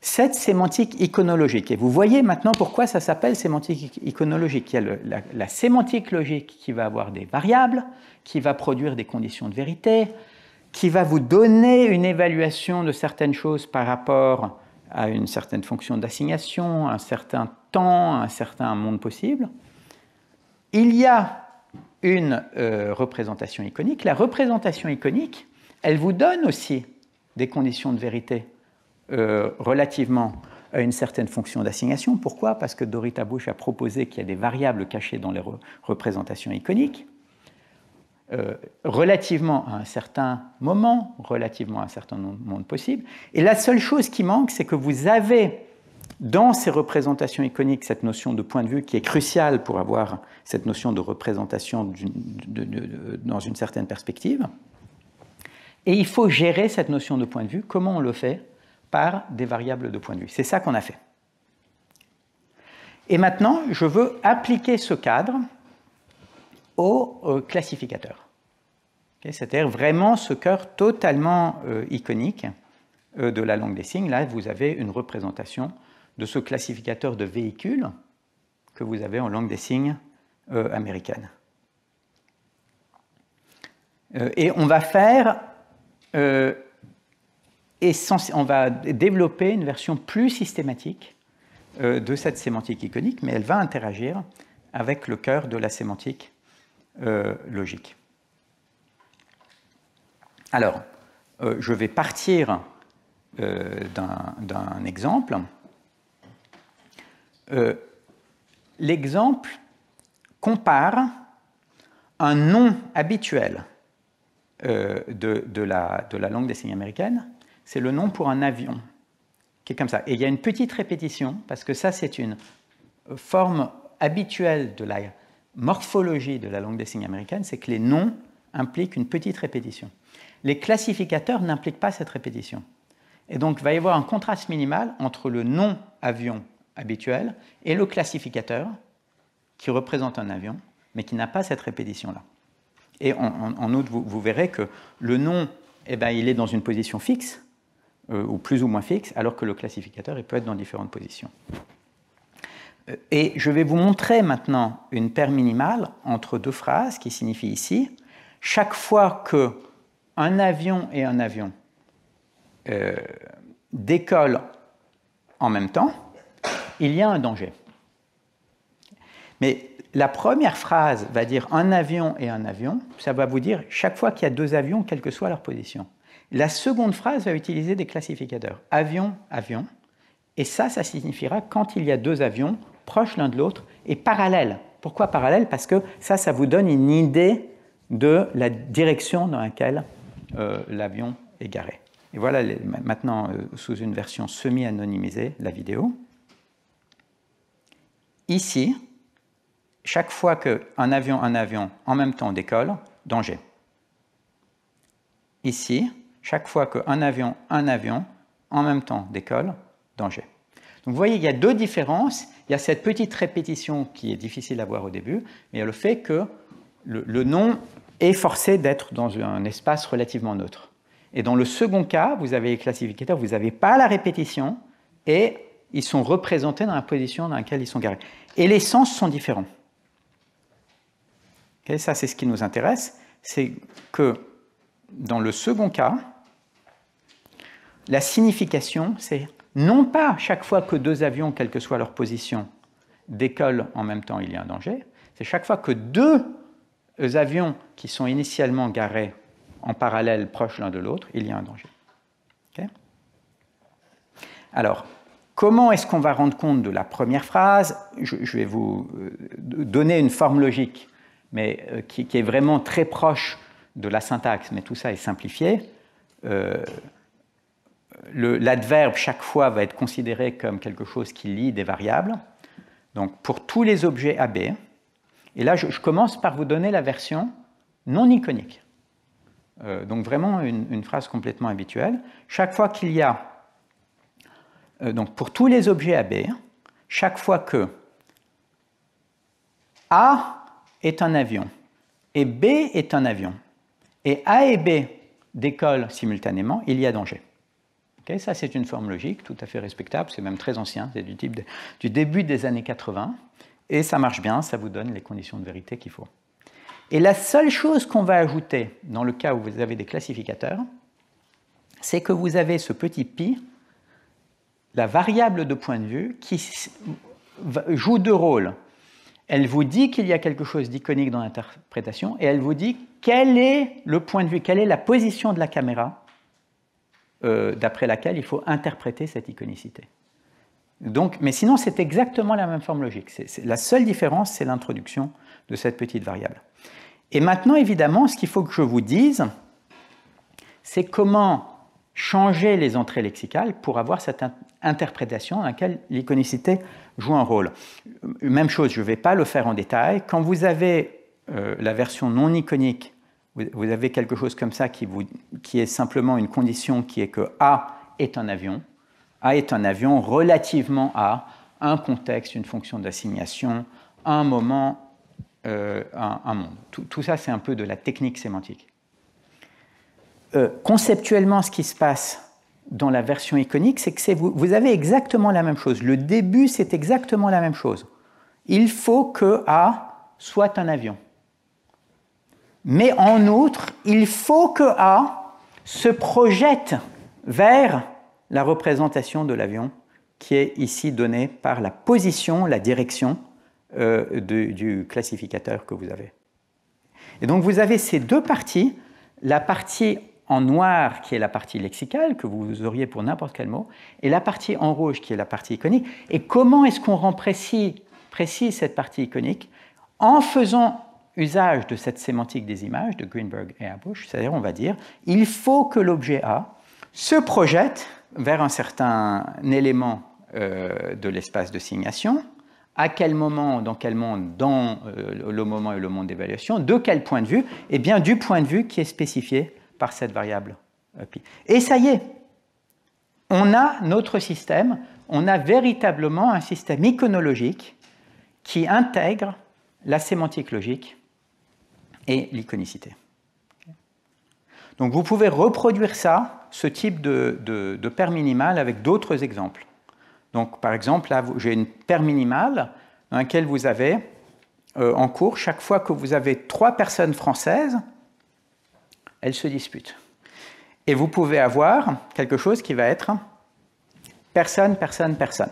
cette sémantique iconologique. Et vous voyez maintenant pourquoi ça s'appelle sémantique iconologique. Il y a la sémantique logique qui va avoir des variables, qui va produire des conditions de vérité, qui va vous donner une évaluation de certaines choses par rapport à une certaine fonction d'assignation, un certain temps, un certain monde possible. Il y a une représentation iconique. La représentation iconique, elle vous donne aussi des conditions de vérité relativement à une certaine fonction d'assignation. Pourquoi? Parce que Dorita Bush a proposé qu'il y a des variables cachées dans les représentations iconiques, relativement à un certain moment, relativement à un certain monde possible. Et la seule chose qui manque, c'est que vous avez dans ces représentations iconiques cette notion de point de vue qui est cruciale pour avoir cette notion de représentation dans une certaine perspective. Et il faut gérer cette notion de point de vue. Comment on le fait? Par des variables de point de vue. C'est ça qu'on a fait. Et maintenant, je veux appliquer ce cadre au classificateur. Okay, c'est-à-dire vraiment ce cœur totalement iconique de la langue des signes. Là, vous avez une représentation de ce classificateur de véhicules que vous avez en langue des signes américaine. Et on va faire... on va développer une version plus systématique de cette sémantique iconique, mais elle va interagir avec le cœur de la sémantique logique. Alors, je vais partir d'un exemple. L'exemple compare un nom habituel de la langue des signes américaine. C'est le nom pour un avion, qui est comme ça. Et il y a une petite répétition, parce que ça, c'est une forme habituelle de la morphologie de la langue des signes américaine, c'est que les noms impliquent une petite répétition. Les classificateurs n'impliquent pas cette répétition. Et donc, il va y avoir un contraste minimal entre le nom avion habituel et le classificateur, qui représente un avion, mais qui n'a pas cette répétition-là. Et en outre, vous verrez que le nom, eh ben, il est dans une position fixe, ou plus ou moins fixe, alors que le classificateur il peut être dans différentes positions. Et je vais vous montrer maintenant une paire minimale entre deux phrases qui signifie ici, chaque fois qu'un avion et un avion décollent en même temps, il y a un danger. Mais la première phrase va dire un avion et un avion, ça va vous dire chaque fois qu'il y a deux avions, quelle que soit leur position. La seconde phrase va utiliser des classificateurs. Avion, avion. Et ça signifiera quand il y a deux avions proches l'un de l'autre et parallèles. Pourquoi parallèles? Parce que ça vous donne une idée de la direction dans laquelle l'avion est garé. Et voilà maintenant, sous une version semi-anonymisée, la vidéo. Ici, chaque fois qu'un avion, en même temps décolle, danger. Ici, chaque fois qu'un avion, en même temps décolle, danger. Donc vous voyez, il y a deux différences. Il y a cette petite répétition qui est difficile à voir au début, mais il y a le fait que le nom est forcé d'être dans un espace relativement neutre. Et dans le second cas, vous avez les classificateurs, vous n'avez pas la répétition, et ils sont représentés dans la position dans laquelle ils sont garés. Et les sens sont différents. Okay, ça, c'est ce qui nous intéresse, c'est que dans le second cas, la signification, c'est non pas chaque fois que deux avions, quelle que soit leur position, décollent en même temps, il y a un danger, c'est chaque fois que deux avions qui sont initialement garés en parallèle, proches l'un de l'autre, il y a un danger. Okay? Alors, comment est-ce qu'on va rendre compte de la première phrase? Je vais vous donner une forme logique, mais qui est vraiment très proche de la syntaxe, mais tout ça est simplifié. L'adverbe, chaque fois, va être considéré comme quelque chose qui lie des variables. Donc, pour tous les objets AB, et là, je commence par vous donner la version non iconique. Donc, vraiment une phrase complètement habituelle. Chaque fois qu'il y a, donc pour tous les objets AB, chaque fois que A est un avion et B est un avion, et A et B décollent simultanément, il y a danger. Okay, ça, c'est une forme logique tout à fait respectable, c'est même très ancien, c'est du début des années 80, et ça marche bien, ça vous donne les conditions de vérité qu'il faut. Et la seule chose qu'on va ajouter dans le cas où vous avez des classificateurs, c'est que vous avez ce petit pi, la variable de point de vue, qui joue deux rôles. Elle vous dit qu'il y a quelque chose d'iconique dans l'interprétation, et elle vous dit quel est le point de vue, quelle est la position de la caméra d'après laquelle il faut interpréter cette iconicité. Donc, mais sinon, c'est exactement la même forme logique. La seule différence, c'est l'introduction de cette petite variable. Et maintenant, évidemment, ce qu'il faut que je vous dise, c'est comment changer les entrées lexicales pour avoir cette interprétation dans laquelle l'iconicité joue un rôle. Même chose, je ne vais pas le faire en détail. Quand vous avez la version non iconique, vous avez quelque chose comme ça qui est simplement une condition qui est que A est un avion. A est un avion relativement à un contexte, une fonction d'assignation, un moment, un monde. Tout ça, c'est un peu de la technique sémantique. Conceptuellement, ce qui se passe dans la version iconique, c'est que vous avez exactement la même chose. Le début, c'est exactement la même chose. Il faut que A soit un avion. Mais en outre, il faut que A se projette vers la représentation de l'avion qui est ici donnée par la position, la direction du classificateur que vous avez. Et donc vous avez ces deux parties, la partie en noir qui est la partie lexicale que vous auriez pour n'importe quel mot, et la partie en rouge qui est la partie iconique. Et comment est-ce qu'on rend précis cette partie iconique? En faisant usage de cette sémantique des images de Greenberg et Abush, c'est-à-dire on va dire il faut que l'objet A se projette vers un certain élément de l'espace de signation, à quel moment, dans quel monde, dans le moment et le monde d'évaluation, de quel point de vue? Eh bien du point de vue qui est spécifié par cette variable pi. Et ça y est, on a notre système, on a véritablement un système iconologique qui intègre la sémantique logique et l'iconicité. Donc vous pouvez reproduire ça, ce type de paire minimale avec d'autres exemples. Donc par exemple, là j'ai une paire minimale dans laquelle vous avez en cours, chaque fois que vous avez 3 personnes françaises, elles se disputent. Et vous pouvez avoir quelque chose qui va être personne, personne, personne.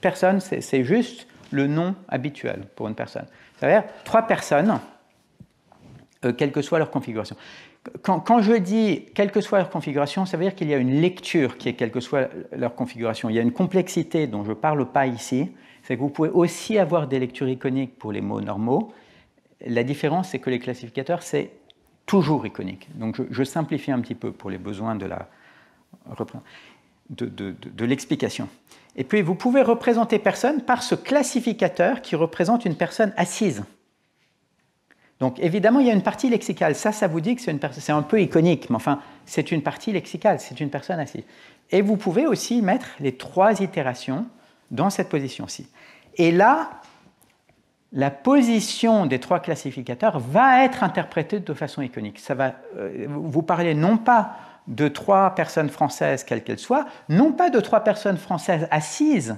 Personne, c'est juste le nom habituel pour une personne. C'est-à-dire 3 personnes, quelle que soit leur configuration. Quand je dis quelle que soit leur configuration, ça veut dire qu'il y a une lecture qui est quelle que soit leur configuration. Il y a une complexité dont je ne parle pas ici. C'est que vous pouvez aussi avoir des lectures iconiques pour les mots normaux. La différence, c'est que les classificateurs, c'est toujours iconique. Donc je simplifie un petit peu pour les besoins de l'explication. Et puis vous pouvez représenter personne par ce classificateur qui représente une personne assise. Donc évidemment, il y a une partie lexicale. Ça vous dit que c'est un peu iconique, mais enfin, c'est une partie lexicale, c'est une personne assise. Et vous pouvez aussi mettre les 3 itérations dans cette position-ci. Et là, la position des 3 classificateurs va être interprétée de façon iconique. Ça va vous parler non pas de 3 personnes françaises, quelles qu'elles soient, non pas de 3 personnes françaises assises,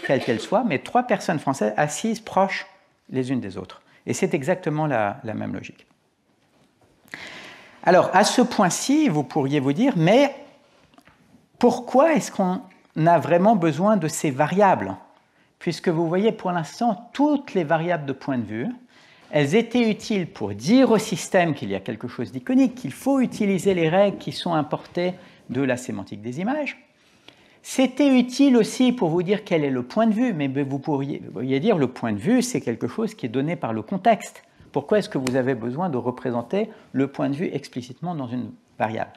quelles qu'elles soient, mais 3 personnes françaises assises proches les unes des autres. Et c'est exactement la même logique. Alors, à ce point-ci, vous pourriez vous dire, mais pourquoi est-ce qu'on a vraiment besoin de ces variables? Puisque vous voyez, pour l'instant, toutes les variables de point de vue, elles étaient utiles pour dire au système qu'il y a quelque chose d'iconique, qu'il faut utiliser les règles qui sont importées de la sémantique des images. C'était utile aussi pour vous dire quel est le point de vue, mais vous pourriez dire le point de vue, c'est quelque chose qui est donné par le contexte. Pourquoi est-ce que vous avez besoin de représenter le point de vue explicitement dans une variable?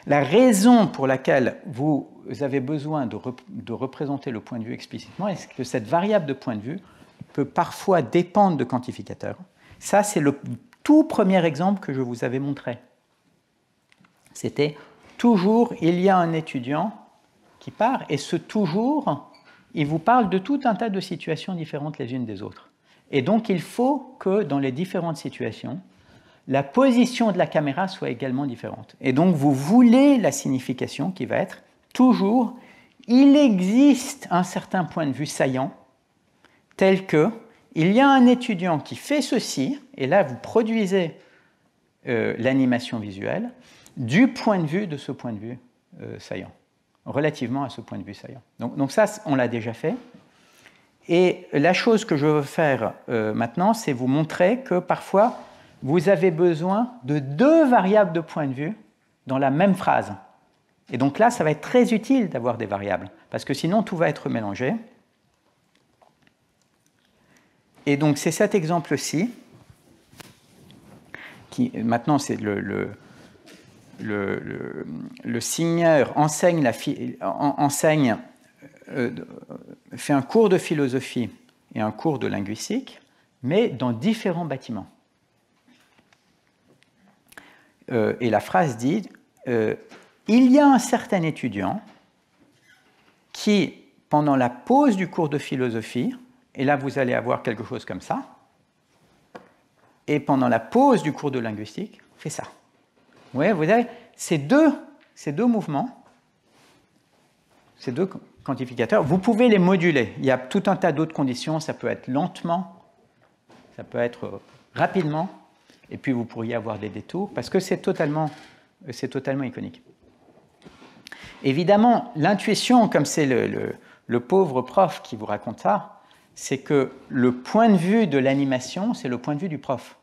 La raison pour laquelle vous avez besoin de représenter le point de vue explicitement est que cette variable de point de vue peut parfois dépendre de quantificateurs. Ça, c'est le tout premier exemple que je vous avais montré. C'était toujours, il y a un étudiant qui part, et ce toujours, il vous parle de tout un tas de situations différentes les unes des autres. Et donc, il faut que dans les différentes situations, la position de la caméra soit également différente. Et donc, vous voulez la signification qui va être toujours, il existe un certain point de vue saillant, tel que, il y a un étudiant qui fait ceci, et là, vous produisez l'animation visuelle du point de vue de ce point de vue saillant, relativement à ce point de vue saillant. Donc ça, on l'a déjà fait. Et la chose que je veux faire maintenant, c'est vous montrer que parfois, vous avez besoin de deux variables de point de vue dans la même phrase. Et donc là, ça va être très utile d'avoir des variables, parce que sinon, tout va être mélangé. Et donc, c'est cet exemple-ci, qui maintenant, c'est le signeur enseigne, fait un cours de philosophie et un cours de linguistique, mais dans différents bâtiments. Et la phrase dit il y a un certain étudiant qui, pendant la pause du cours de philosophie, et là vous allez avoir quelque chose comme ça, et pendant la pause du cours de linguistique, fait ça. Vous voyez, vous avez ces deux mouvements, ces deux quantificateurs, vous pouvez les moduler. Il y a tout un tas d'autres conditions, ça peut être lentement, ça peut être rapidement, et puis vous pourriez avoir des détours, parce que c'est totalement iconique. Évidemment, l'intuition, comme c'est le pauvre prof qui vous raconte ça, c'est que le point de vue de l'animation, c'est le point de vue du prof.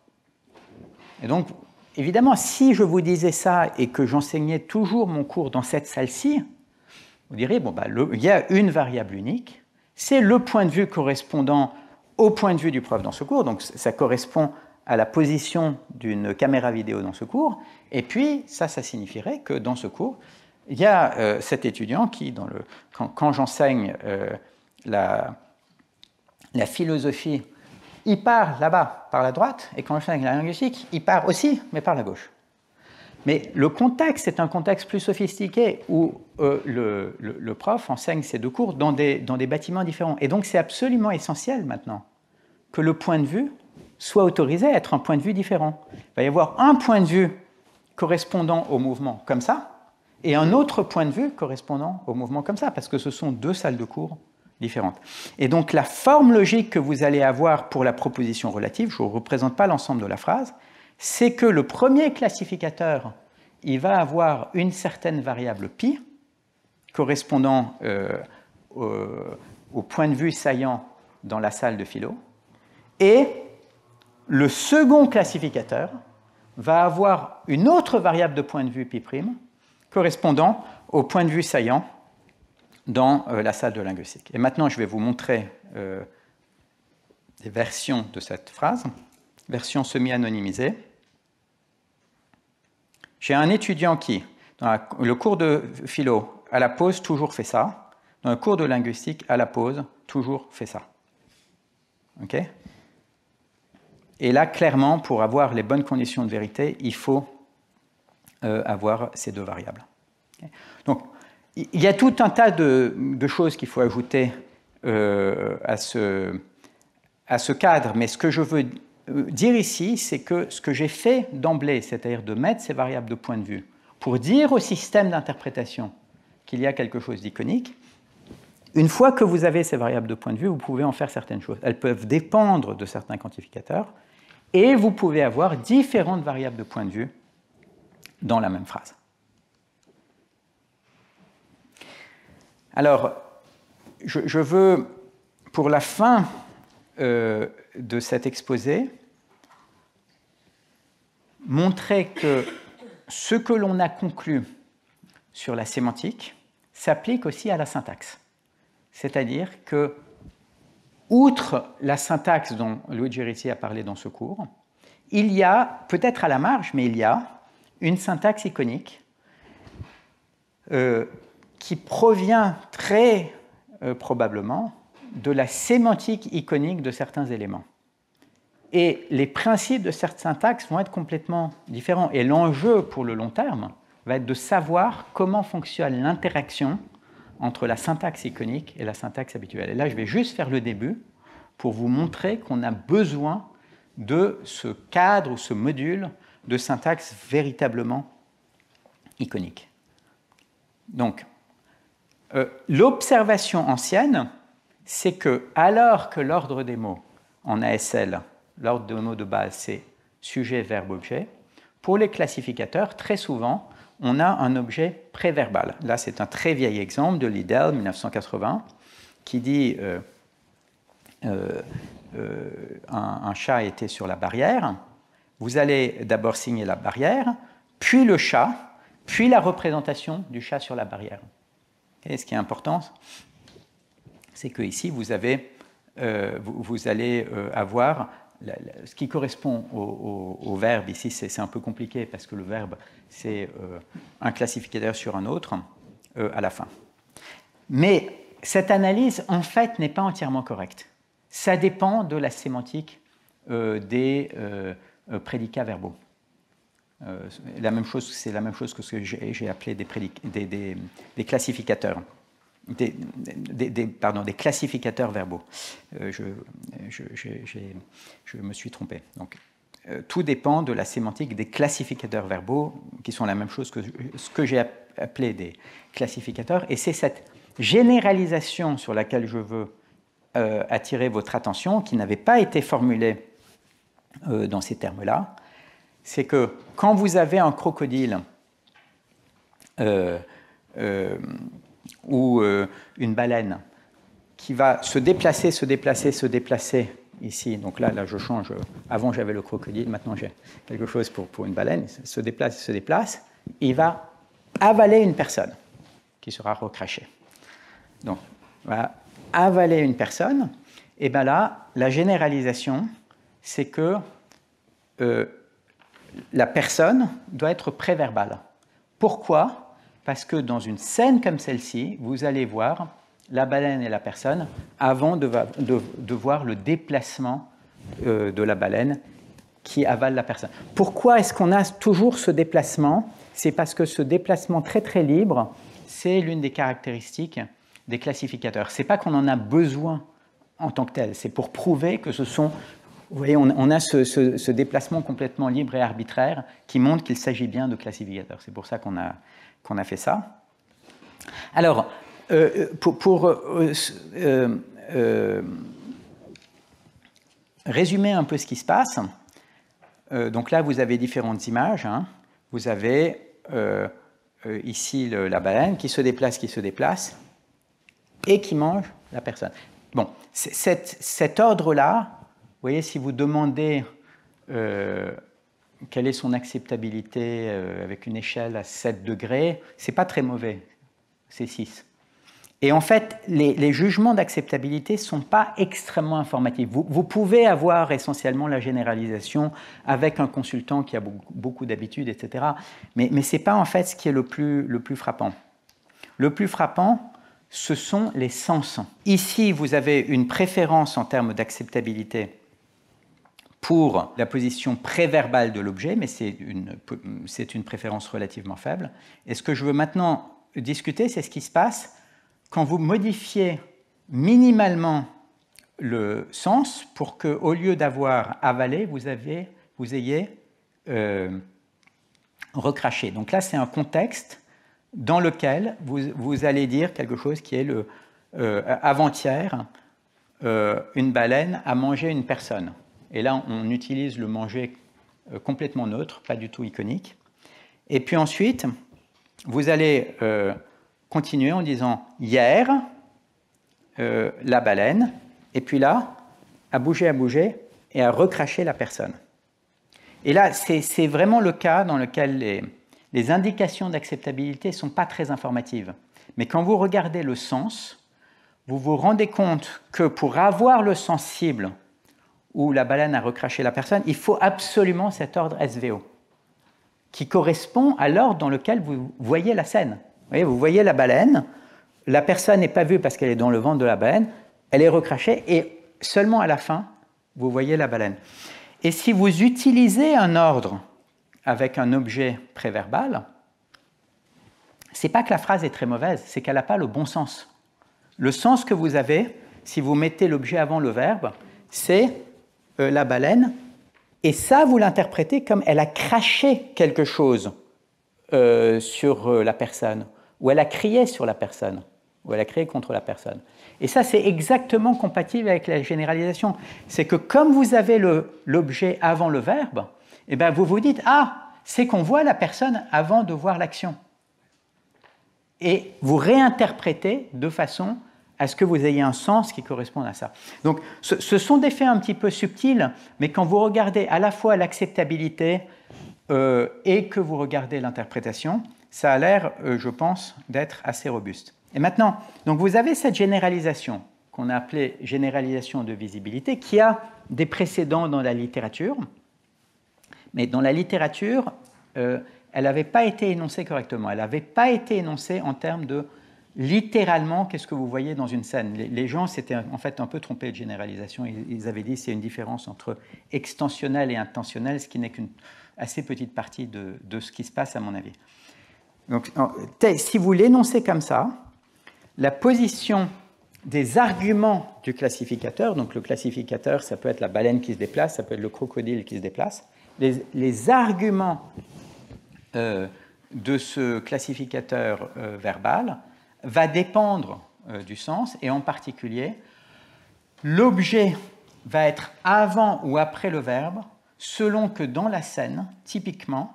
Et donc, évidemment, si je vous disais ça et que j'enseignais toujours mon cours dans cette salle-ci, vous direz, bon, il y a une variable unique, c'est le point de vue correspondant au point de vue du prof dans ce cours, donc ça correspond à la position d'une caméra vidéo dans ce cours, et puis ça signifierait que dans ce cours, il y a cet étudiant qui, quand j'enseigne la philosophie, il part là-bas, par la droite, et quand j'enseigne la linguistique, il part aussi, mais par la gauche. Mais le contexte est un contexte plus sophistiqué où le prof enseigne ces deux cours dans des bâtiments différents. Et donc c'est absolument essentiel maintenant que le point de vue soit autorisé à être un point de vue différent. Il va y avoir un point de vue correspondant au mouvement comme ça, et un autre point de vue correspondant au mouvement comme ça, parce que ce sont deux salles de cours différentes. Et donc la forme logique que vous allez avoir pour la proposition relative, je ne vous représente pas l'ensemble de la phrase, c'est que le premier classificateur, il va avoir une certaine variable pi, correspondant au point de vue saillant dans la salle de philo, et le second classificateur va avoir une autre variable de point de vue pi', correspondant au point de vue saillant dans la salle de linguistique. Et maintenant, je vais vous montrer des versions de cette phrase, version semi-anonymisée. J'ai un étudiant qui, dans le cours de philo, à la pause, toujours fait ça. Dans le cours de linguistique, à la pause, toujours fait ça. OK ? Et là, clairement, pour avoir les bonnes conditions de vérité, il faut avoir ces deux variables. Okay ? Donc, il y a tout un tas de choses qu'il faut ajouter à ce cadre, mais ce que je veux dire ici, c'est que ce que j'ai fait d'emblée, c'est-à-dire de mettre ces variables de point de vue, pour dire au système d'interprétation qu'il y a quelque chose d'iconique, une fois que vous avez ces variables de point de vue, vous pouvez en faire certaines choses. Elles peuvent dépendre de certains quantificateurs, et vous pouvez avoir différentes variables de point de vue dans la même phrase. Alors, je veux, pour la fin de cet exposé, montrer que ce que l'on a conclu sur la sémantique s'applique aussi à la syntaxe. C'est-à-dire que, outre la syntaxe dont Luigi Rizzi a parlé dans ce cours, il y a, peut-être à la marge, mais il y a une syntaxe iconique qui provient très probablement de la sémantique iconique de certains éléments. Et les principes de cette syntaxe vont être complètement différents. Et l'enjeu pour le long terme va être de savoir comment fonctionne l'interaction entre la syntaxe iconique et la syntaxe habituelle. Et là, je vais juste faire le début pour vous montrer qu'on a besoin de ce cadre ou ce module de syntaxe véritablement iconique. Donc, l'observation ancienne, c'est que, alors que l'ordre des mots en ASL, l'ordre des mots de base, c'est sujet, verbe, objet, pour les classificateurs, très souvent, on a un objet préverbal. Là, c'est un très vieil exemple de Liddell, 1980, qui dit un chat était sur la barrière. Vous allez d'abord signer la barrière, puis le chat, puis la représentation du chat sur la barrière. Et ce qui est important, c'est que ici, vous allez avoir ce qui correspond au verbe. Ici, c'est un peu compliqué parce que le verbe, c'est un classificateur sur un autre à la fin. Mais cette analyse, en fait, n'est pas entièrement correcte. Ça dépend de la sémantique des prédicats verbaux. C'est la même chose que ce que j'ai appelé des classificateurs. Des classificateurs verbaux. Je me suis trompé. Donc, tout dépend de la sémantique des classificateurs verbaux, qui sont la même chose que ce que j'ai appelé des classificateurs. Et c'est cette généralisation sur laquelle je veux attirer votre attention, qui n'avait pas été formulée dans ces termes-là. C'est que quand vous avez un crocodile ou une baleine qui va se déplacer ici, donc là je change, avant j'avais le crocodile, maintenant j'ai quelque chose pour une baleine, il se déplace, il va avaler une personne qui sera recrachée. Donc, il va avaler une personne, et bien là, la généralisation, c'est que la personne doit être préverbale. Pourquoi ? Parce que dans une scène comme celle-ci, vous allez voir la baleine et la personne avant de voir le déplacement de la baleine qui avale la personne. Pourquoi est-ce qu'on a toujours ce déplacement ? C'est parce que ce déplacement très très libre, c'est l'une des caractéristiques des classificateurs. Ce n'est pas qu'on en a besoin en tant que tel, c'est pour prouver que ce sont... Vous voyez, on a ce déplacement complètement libre et arbitraire qui montre qu'il s'agit bien de classificateurs. C'est pour ça qu'on a fait ça. Alors, pour résumer un peu ce qui se passe, donc là, vous avez différentes images. Hein. Vous avez ici la baleine qui se déplace et qui mange la personne. Bon, cet ordre-là, vous voyez, si vous demandez quelle est son acceptabilité avec une échelle à 7 degrés, ce n'est pas très mauvais, c'est 6. Et en fait, les jugements d'acceptabilité ne sont pas extrêmement informatifs. Vous pouvez avoir essentiellement la généralisation avec un consultant qui a beaucoup d'habitude, etc. Mais ce n'est pas en fait ce qui est le plus frappant. Le plus frappant, ce sont les sens. Ici, vous avez une préférence en termes d'acceptabilité pour la position préverbale de l'objet, mais c'est une préférence relativement faible. Et ce que je veux maintenant discuter, c'est ce qui se passe quand vous modifiez minimalement le sens pour qu'au lieu d'avoir avalé, vous ayez recraché. Donc là, c'est un contexte dans lequel vous allez dire quelque chose qui est avant-hier, une baleine a mangé une personne. Et là, on utilise le manger complètement neutre, pas du tout iconique. Et puis ensuite, vous allez continuer en disant « hier », la baleine, et puis là, à bouger et à recracher la personne. Et là, c'est vraiment le cas dans lequel les indications d'acceptabilité ne sont pas très informatives. Mais quand vous regardez le sens, vous vous rendez compte que pour avoir le sens cible où la baleine a recraché la personne, il faut absolument cet ordre SVO, qui correspond à l'ordre dans lequel vous voyez la scène. Vous voyez la baleine, la personne n'est pas vue parce qu'elle est dans le ventre de la baleine, elle est recrachée, et seulement à la fin, vous voyez la baleine. Et si vous utilisez un ordre avec un objet préverbal, ce n'est pas que la phrase est très mauvaise, c'est qu'elle n'a pas le bon sens. Le sens que vous avez, si vous mettez l'objet avant le verbe, c'est la baleine, et ça, vous l'interprétez comme elle a craché quelque chose sur la personne, ou elle a crié sur la personne, ou elle a crié contre la personne. Et ça, c'est exactement compatible avec la généralisation. C'est que comme vous avez l'objet avant le verbe, eh bien, vous vous dites « Ah, c'est qu'on voit la personne avant de voir l'action ». Et vous réinterprétez de façon à ce que vous ayez un sens qui corresponde à ça. Donc, ce sont des faits un petit peu subtils, mais quand vous regardez à la fois l'acceptabilité et que vous regardez l'interprétation, ça a l'air, je pense, d'être assez robuste. Et maintenant, donc vous avez cette généralisation qu'on a appelée généralisation de visibilité, qui a des précédents dans la littérature, mais dans la littérature, elle n'avait pas été énoncée correctement. Elle n'avait pas été énoncée en termes de littéralement qu'est-ce que vous voyez dans une scène. Les gens s'étaient en fait un peu trompés de généralisation. Ils avaient dit qu'il y a une différence entre extensionnel et intentionnel, ce qui n'est qu'une assez petite partie de ce qui se passe à mon avis. Donc, si vous l'énoncez comme ça, la position des arguments du classificateur, donc le classificateur, ça peut être la baleine qui se déplace, ça peut être le crocodile qui se déplace, les arguments de ce classificateur verbal va dépendre du sens, et en particulier, l'objet va être avant ou après le verbe, selon que dans la scène, typiquement,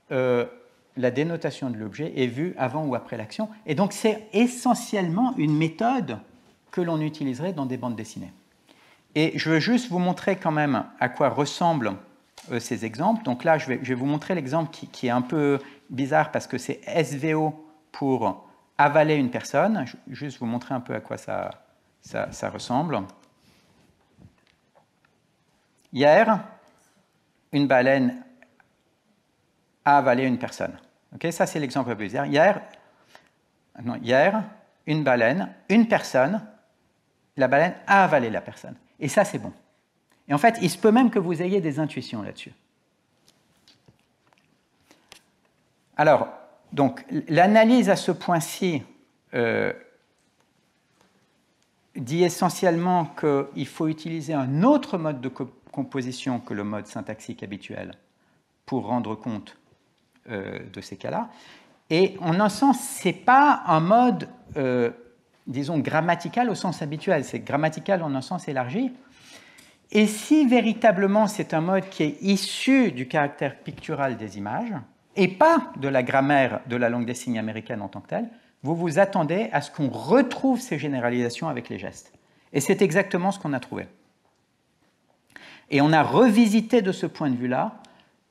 la dénotation de l'objet est vue avant ou après l'action. Et donc, c'est essentiellement une méthode que l'on utiliserait dans des bandes dessinées. Et je veux juste vous montrer quand même à quoi ressemblent ces exemples. Donc là, je vais vous montrer l'exemple qui est un peu bizarre parce que c'est SVO pour avaler une personne. Je vais juste vous montrer un peu à quoi ça ressemble. Hier, une baleine a avalé une personne. Okay, ça, c'est l'exemple un peu bizarre. Hier, une baleine, une personne, la baleine a avalé la personne. Et ça, c'est bon. Et en fait, il se peut même que vous ayez des intuitions là-dessus. Alors, donc, l'analyse à ce point-ci dit essentiellement qu'il faut utiliser un autre mode de composition que le mode syntaxique habituel pour rendre compte de ces cas-là. Et en un sens, ce n'est pas un mode, disons, grammatical au sens habituel, c'est grammatical en un sens élargi. Et si véritablement c'est un mode qui est issu du caractère pictural des images, et pas de la grammaire de la langue des signes américaine en tant que telle, vous vous attendez à ce qu'on retrouve ces généralisations avec les gestes. Et c'est exactement ce qu'on a trouvé. Et on a revisité de ce point de vue-là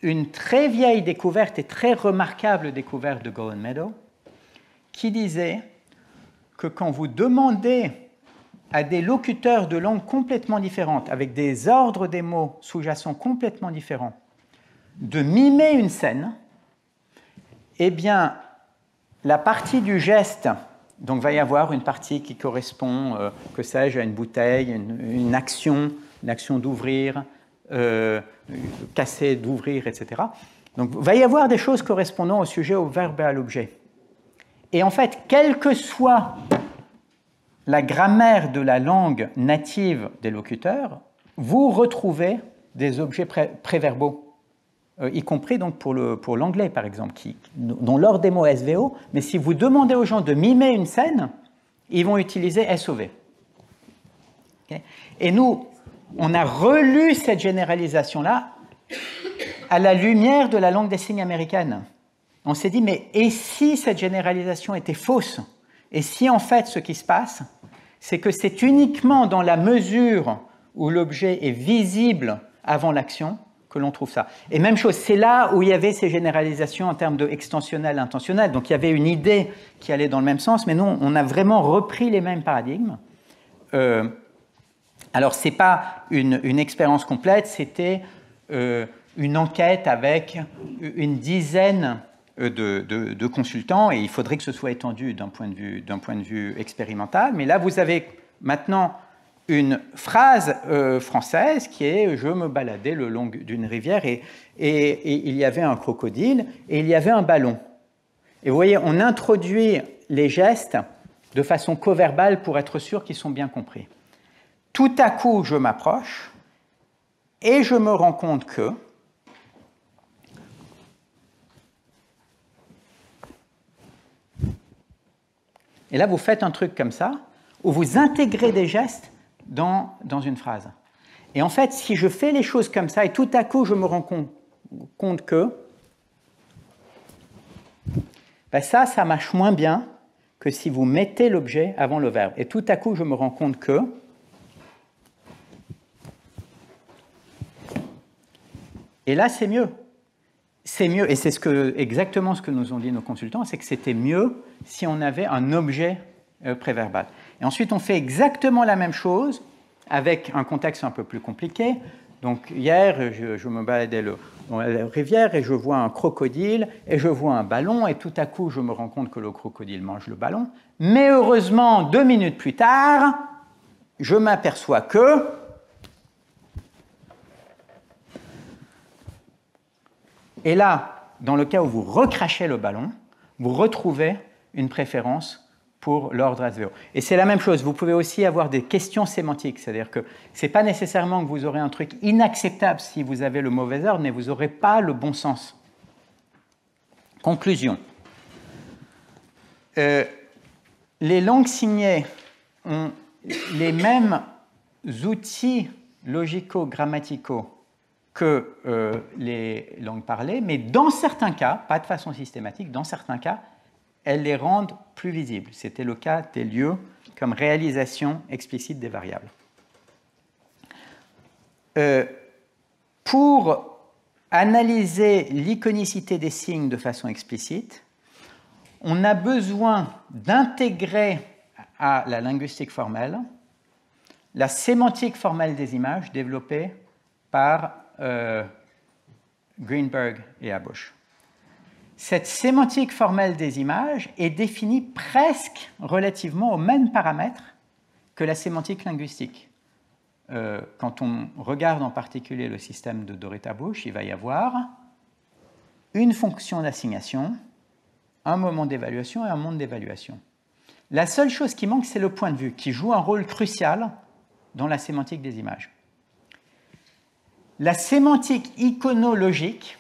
une très vieille découverte et très remarquable découverte de Golan Meadow, qui disait que quand vous demandez à des locuteurs de langues complètement différentes, avec des ordres des mots sous-jacents complètement différents, de mimer une scène, eh bien, la partie du geste, donc il va y avoir une partie qui correspond, que sais-je, à une bouteille, une action d'ouvrir, casser, d'ouvrir, etc. Donc il va y avoir des choses correspondant au sujet, au verbe et à l'objet. Et en fait, quelle que soit la grammaire de la langue native des locuteurs, vous retrouvez des objets préverbaux, y compris donc pour l'anglais, par exemple, dont l'ordre des mots est SVO, mais si vous demandez aux gens de mimer une scène, ils vont utiliser SOV. Okay? Et nous, on a relu cette généralisation-là à la lumière de la langue des signes américaine. On s'est dit, mais et si cette généralisation était fausse? Et si en fait ce qui se passe, c'est que c'est uniquement dans la mesure où l'objet est visible avant l'action que l'on trouve ça. Et même chose, c'est là où il y avait ces généralisations en termes de extensionnel, intentionnel. Donc il y avait une idée qui allait dans le même sens, mais nous, on a vraiment repris les mêmes paradigmes. Alors, ce n'est pas une expérience complète, c'était une enquête avec une dizaine de consultants, et il faudrait que ce soit étendu d'un point de vue expérimental. Mais là, vous avez maintenant une phrase française qui est « je me baladais le long d'une rivière et il y avait un crocodile et il y avait un ballon ». Et vous voyez, on introduit les gestes de façon coverbale pour être sûr qu'ils sont bien compris. Tout à coup, je m'approche et je me rends compte que et là, vous faites un truc comme ça, où vous intégrez des gestes dans une phrase. Et en fait, si je fais les choses comme ça, et tout à coup, je me rends compte que ben ça marche moins bien que si vous mettez l'objet avant le verbe. Et tout à coup, je me rends compte que et là, c'est mieux. C'est mieux, et c'est exactement ce que nous ont dit nos consultants, c'est que c'était mieux si on avait un objet préverbal. Et ensuite, on fait exactement la même chose avec un contexte un peu plus compliqué. Donc hier, je me baladais dans la rivière et je vois un crocodile et je vois un ballon et tout à coup, je me rends compte que le crocodile mange le ballon. Mais heureusement, 2 minutes plus tard, je m'aperçois que et là, dans le cas où vous recrachez le ballon, vous retrouvez une préférence pour l'ordre S0. Et c'est la même chose, vous pouvez aussi avoir des questions sémantiques, c'est-à-dire que ce n'est pas nécessairement que vous aurez un truc inacceptable si vous avez le mauvais ordre, mais vous n'aurez pas le bon sens. Conclusion. Les langues signées ont les mêmes outils logico-grammaticaux que les langues parlées, mais dans certains cas, pas de façon systématique, dans certains cas, elles les rendent plus visibles. C'était le cas des lieux comme réalisation explicite des variables. Pour analyser l'iconicité des signes de façon explicite, on a besoin d'intégrer à la linguistique formelle la sémantique formelle des images développée par Greenberg et Habush. Cette sémantique formelle des images est définie presque relativement aux mêmes paramètres que la sémantique linguistique. Quand on regarde en particulier le système de Doré-Habush, il va y avoir une fonction d'assignation, un moment d'évaluation et un monde d'évaluation. La seule chose qui manque, c'est le point de vue, qui joue un rôle crucial dans la sémantique des images. La sémantique iconologique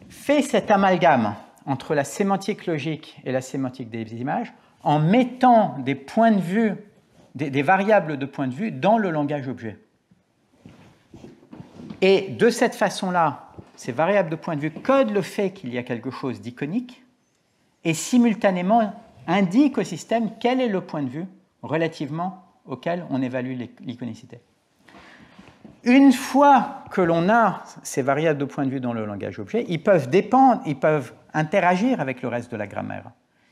fait cet amalgame entre la sémantique logique et la sémantique des images en mettant des points de vue, des variables de point de vue dans le langage objet. Et de cette façon-là, ces variables de point de vue codent le fait qu'il y a quelque chose d'iconique et simultanément indiquent au système quel est le point de vue relativement auquel on évalue l'iconicité. Une fois que l'on a ces variables de point de vue dans le langage objet, ils peuvent dépendre, ils peuvent interagir avec le reste de la grammaire.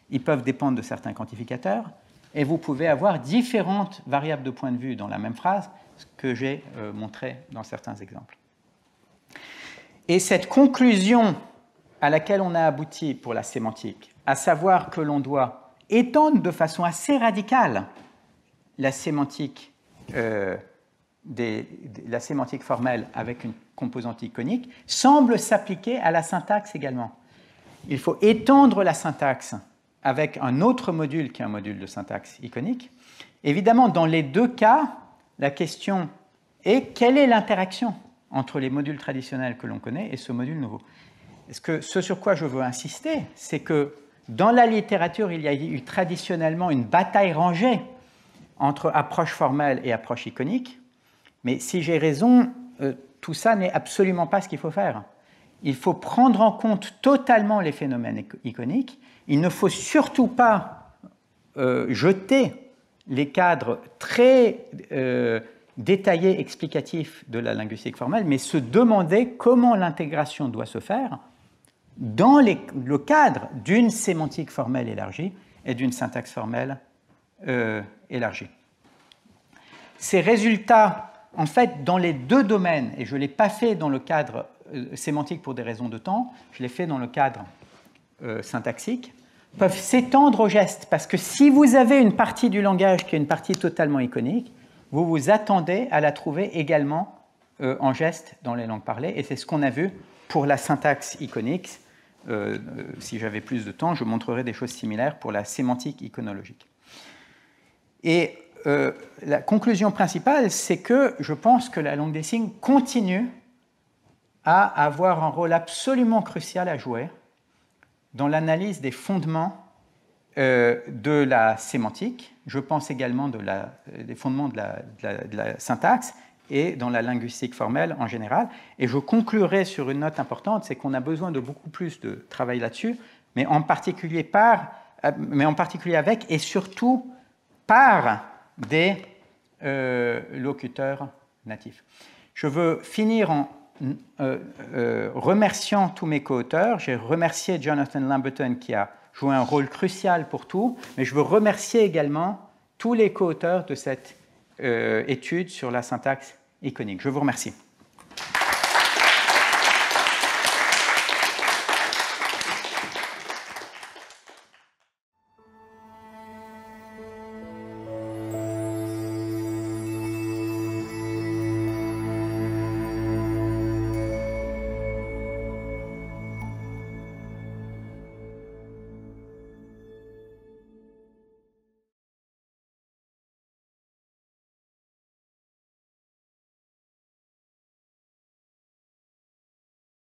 Ils peuvent dépendre de certains quantificateurs et vous pouvez avoir différentes variables de point de vue dans la même phrase, ce que j'ai montré dans certains exemples. Et cette conclusion à laquelle on a abouti pour la sémantique, à savoir que l'on doit étendre de façon assez radicale la sémantique la sémantique formelle avec une composante iconique, semble s'appliquer à la syntaxe également. Il faut étendre la syntaxe avec un autre module qui est un module de syntaxe iconique. Évidemment, dans les deux cas, la question est quelle est l'interaction entre les modules traditionnels que l'on connaît et ce module nouveau. Ce sur quoi je veux insister, c'est que dans la littérature, il y a eu traditionnellement une bataille rangée entre approche formelle et approche iconique. Mais si j'ai raison, tout ça n'est absolument pas ce qu'il faut faire. il faut prendre en compte totalement les phénomènes iconiques. Il ne faut surtout pas jeter les cadres très détaillés, explicatifs de la linguistique formelle, mais se demander comment l'intégration doit se faire dans le cadre d'une sémantique formelle élargie et d'une syntaxe formelle élargie. Ces résultats, en fait, dans les deux domaines, et je ne l'ai pas fait dans le cadre sémantique pour des raisons de temps, je l'ai fait dans le cadre syntaxique, peuvent s'étendre au geste, parce que si vous avez une partie du langage qui est une partie totalement iconique, vous vous attendez à la trouver également en geste dans les langues parlées, et c'est ce qu'on a vu pour la syntaxe iconique. Si j'avais plus de temps, je montrerai des choses similaires pour la sémantique iconologique. Et la conclusion principale, c'est que je pense que la langue des signes continue à avoir un rôle absolument crucial à jouer dans l'analyse des fondements de la sémantique. Je pense également des fondements de la syntaxe et dans la linguistique formelle en général. Et je conclurai sur une note importante, c'est qu'on a besoin de beaucoup plus de travail là-dessus, mais en particulier avec et surtout par des locuteurs natifs. Je veux finir en remerciant tous mes co-auteurs. J'ai remercié Jonathan Lamberton qui a joué un rôle crucial pour tout, mais je veux remercier également tous les co-auteurs de cette étude sur la syntaxe iconique. Je vous remercie.